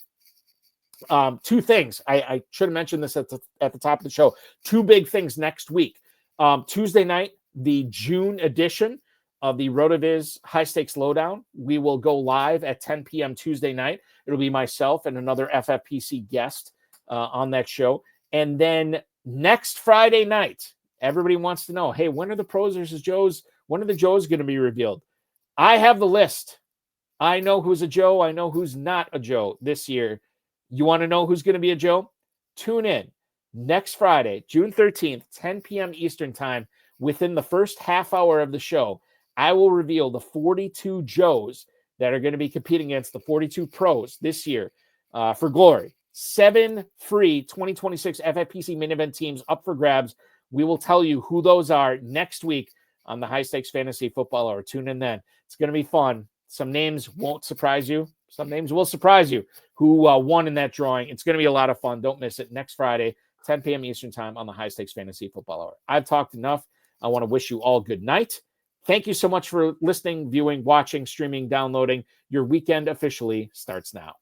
two things. I should have mentioned this at the top of the show. Two big things next week. Tuesday night, the June edition of the RotoViz High Stakes Lowdown. We will go live at 10 p.m. Tuesday night. It'll be myself and another FFPC guest on that show. And then next Friday night, everybody wants to know, hey, when are the pros versus Joes? When are the Joes going to be revealed? I have the list. I know who's a Joe. I know who's not a Joe this year. You want to know who's going to be a Joe? Tune in next Friday, June 13th, 10 p.m. Eastern time. Within the first half hour of the show, I will reveal the 42 Joes that are going to be competing against the 42 pros this year for glory. 7 free 2026 FFPC main event teams up for grabs. We will tell you who those are next week on the High Stakes Fantasy Football Hour. Tune in then. It's going to be fun. Some names won't surprise you. Some names will surprise you who won in that drawing. It's going to be a lot of fun. Don't miss it. Next Friday, 10 p.m. Eastern time on the High Stakes Fantasy Football Hour. I've talked enough. I want to wish you all good night. Thank you so much for listening, viewing, watching, streaming, downloading. Your weekend officially starts now.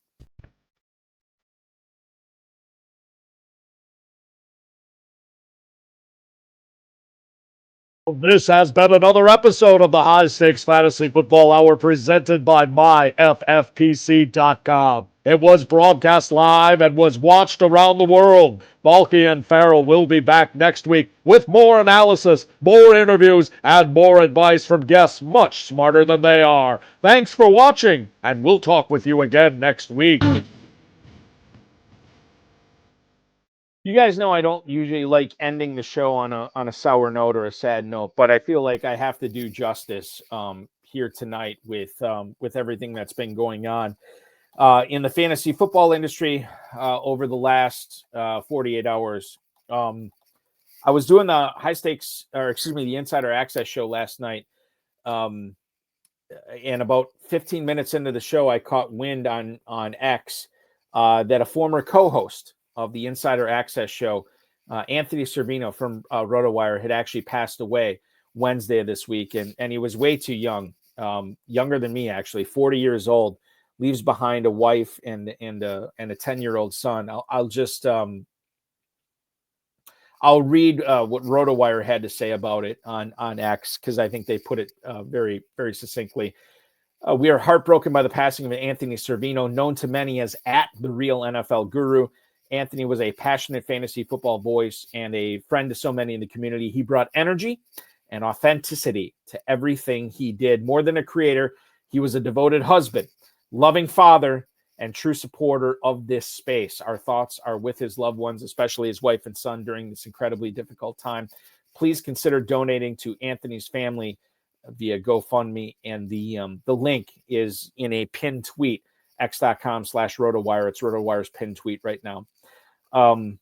This has been another episode of the High Stakes Fantasy Football Hour presented by myffpc.com. It was broadcast live and was watched around the world. Balky and Ferrell will be back next week with more analysis, more interviews, and more advice from guests much smarter than they are. Thanks for watching, and we'll talk with you again next week. You guys know I don't usually like ending the show on a sour note or a sad note, but I feel like I have to do justice here tonight with everything that's been going on in the fantasy football industry over the last 48 hours. I was doing the the Insider Access show last night, and about 15 minutes into the show, I caught wind on X that a former co-host of the Insider Access show, Anthony Servino from RotoWire, had actually passed away Wednesday of this week, and he was way too young, younger than me actually, 40 years old, leaves behind a wife and a 10-year-old son. I'll read what RotoWire had to say about it on X, because I think they put it very, very succinctly. We are heartbroken by the passing of Anthony Servino, known to many as @the Real NFL Guru. Anthony was a passionate fantasy football voice and a friend to so many in the community. He brought energy and authenticity to everything he did. More than a creator, he was a devoted husband, loving father, and true supporter of this space. Our thoughts are with his loved ones, especially his wife and son, during this incredibly difficult time. Please consider donating to Anthony's family via GoFundMe, and the link is in a pinned tweet, x.com/RotoWire. It's RotoWire's pinned tweet right now. I'll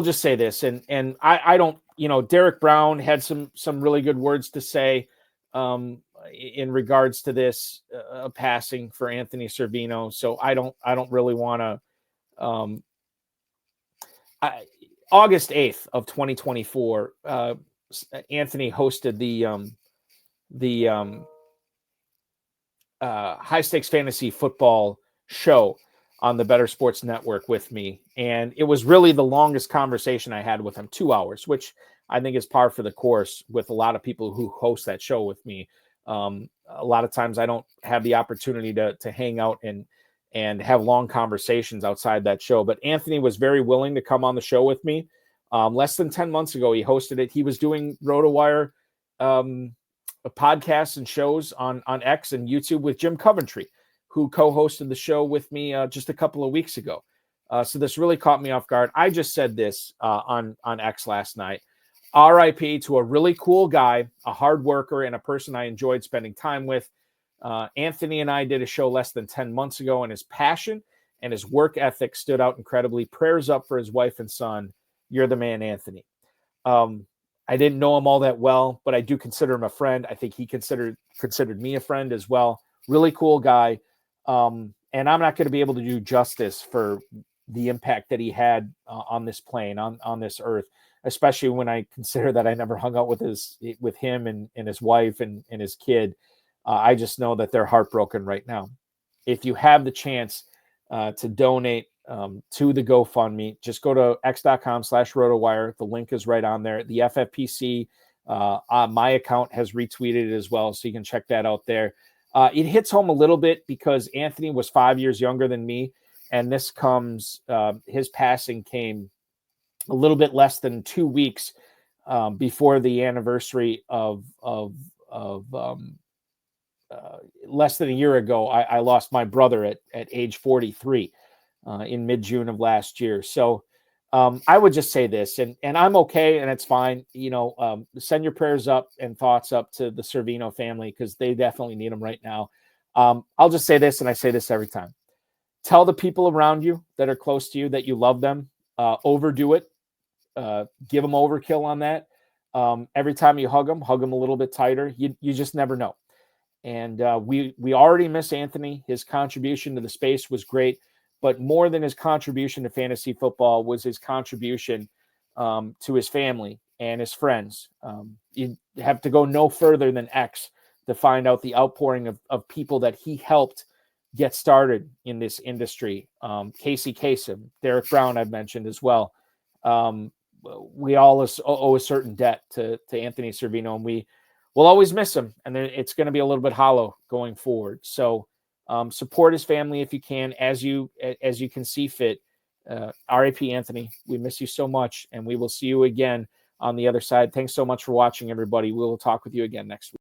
just say this, and I don't, Derek Brown had some really good words to say in regards to this passing for Anthony Servino. So I don't really want to. August 8th of 2024, Anthony hosted the High Stakes Fantasy Football show on the Better Sports Network with me. And it was really the longest conversation I had with him, 2 hours, which I think is par for the course with a lot of people who host that show with me. A lot of times I don't have the opportunity to hang out and have long conversations outside that show. But Anthony was very willing to come on the show with me. Less than 10 months ago, he hosted it. He was doing RotoWire podcasts and shows on X and YouTube with Jim Coventry, who co-hosted the show with me just a couple of weeks ago. So this really caught me off guard. I just said this on X last night. RIP to a really cool guy, a hard worker, and a person I enjoyed spending time with. Anthony and I did a show less than 10 months ago, and his passion and his work ethic stood out incredibly. Prayers up for his wife and son. You're the man, Anthony. I didn't know him all that well, but I do consider him a friend. I think he considered me a friend as well. Really cool guy. And I'm not going to be able to do justice for the impact that he had on this plane, on this earth, especially when I consider that I never hung out with him and his wife and his kid. I just know that they're heartbroken right now. If you have the chance to donate to the GoFundMe, just go to x.com/RotoWire. The link is right on there. The FFPC, my account has retweeted it as well, so you can check that out there. It hits home a little bit because Anthony was 5 years younger than me, and this comes, his passing came a little bit less than 2 weeks before the anniversary of less than a year ago. I lost my brother at age 43 in mid-June of last year. So I would just say this, and I'm okay, and it's fine. Send your prayers up and thoughts up to the Servino family because they definitely need them right now. I'll just say this, and I say this every time. Tell the people around you that are close to you that you love them. Overdo it. Give them overkill on that. Every time you hug them a little bit tighter. You just never know. And we already miss Anthony. His contribution to the space was great. But more than his contribution to fantasy football was his contribution to his family and his friends. You have to go no further than X to find out the outpouring of people that he helped get started in this industry. Casey Kasem, Derek Brown, I've mentioned as well. We all owe a certain debt to Anthony Servino, and we will always miss him. And it's going to be a little bit hollow going forward. So support his family if you can, as you can see fit. RIP Anthony, we miss you so much, and we will see you again on the other side. Thanks so much for watching, everybody. We will talk with you again next week.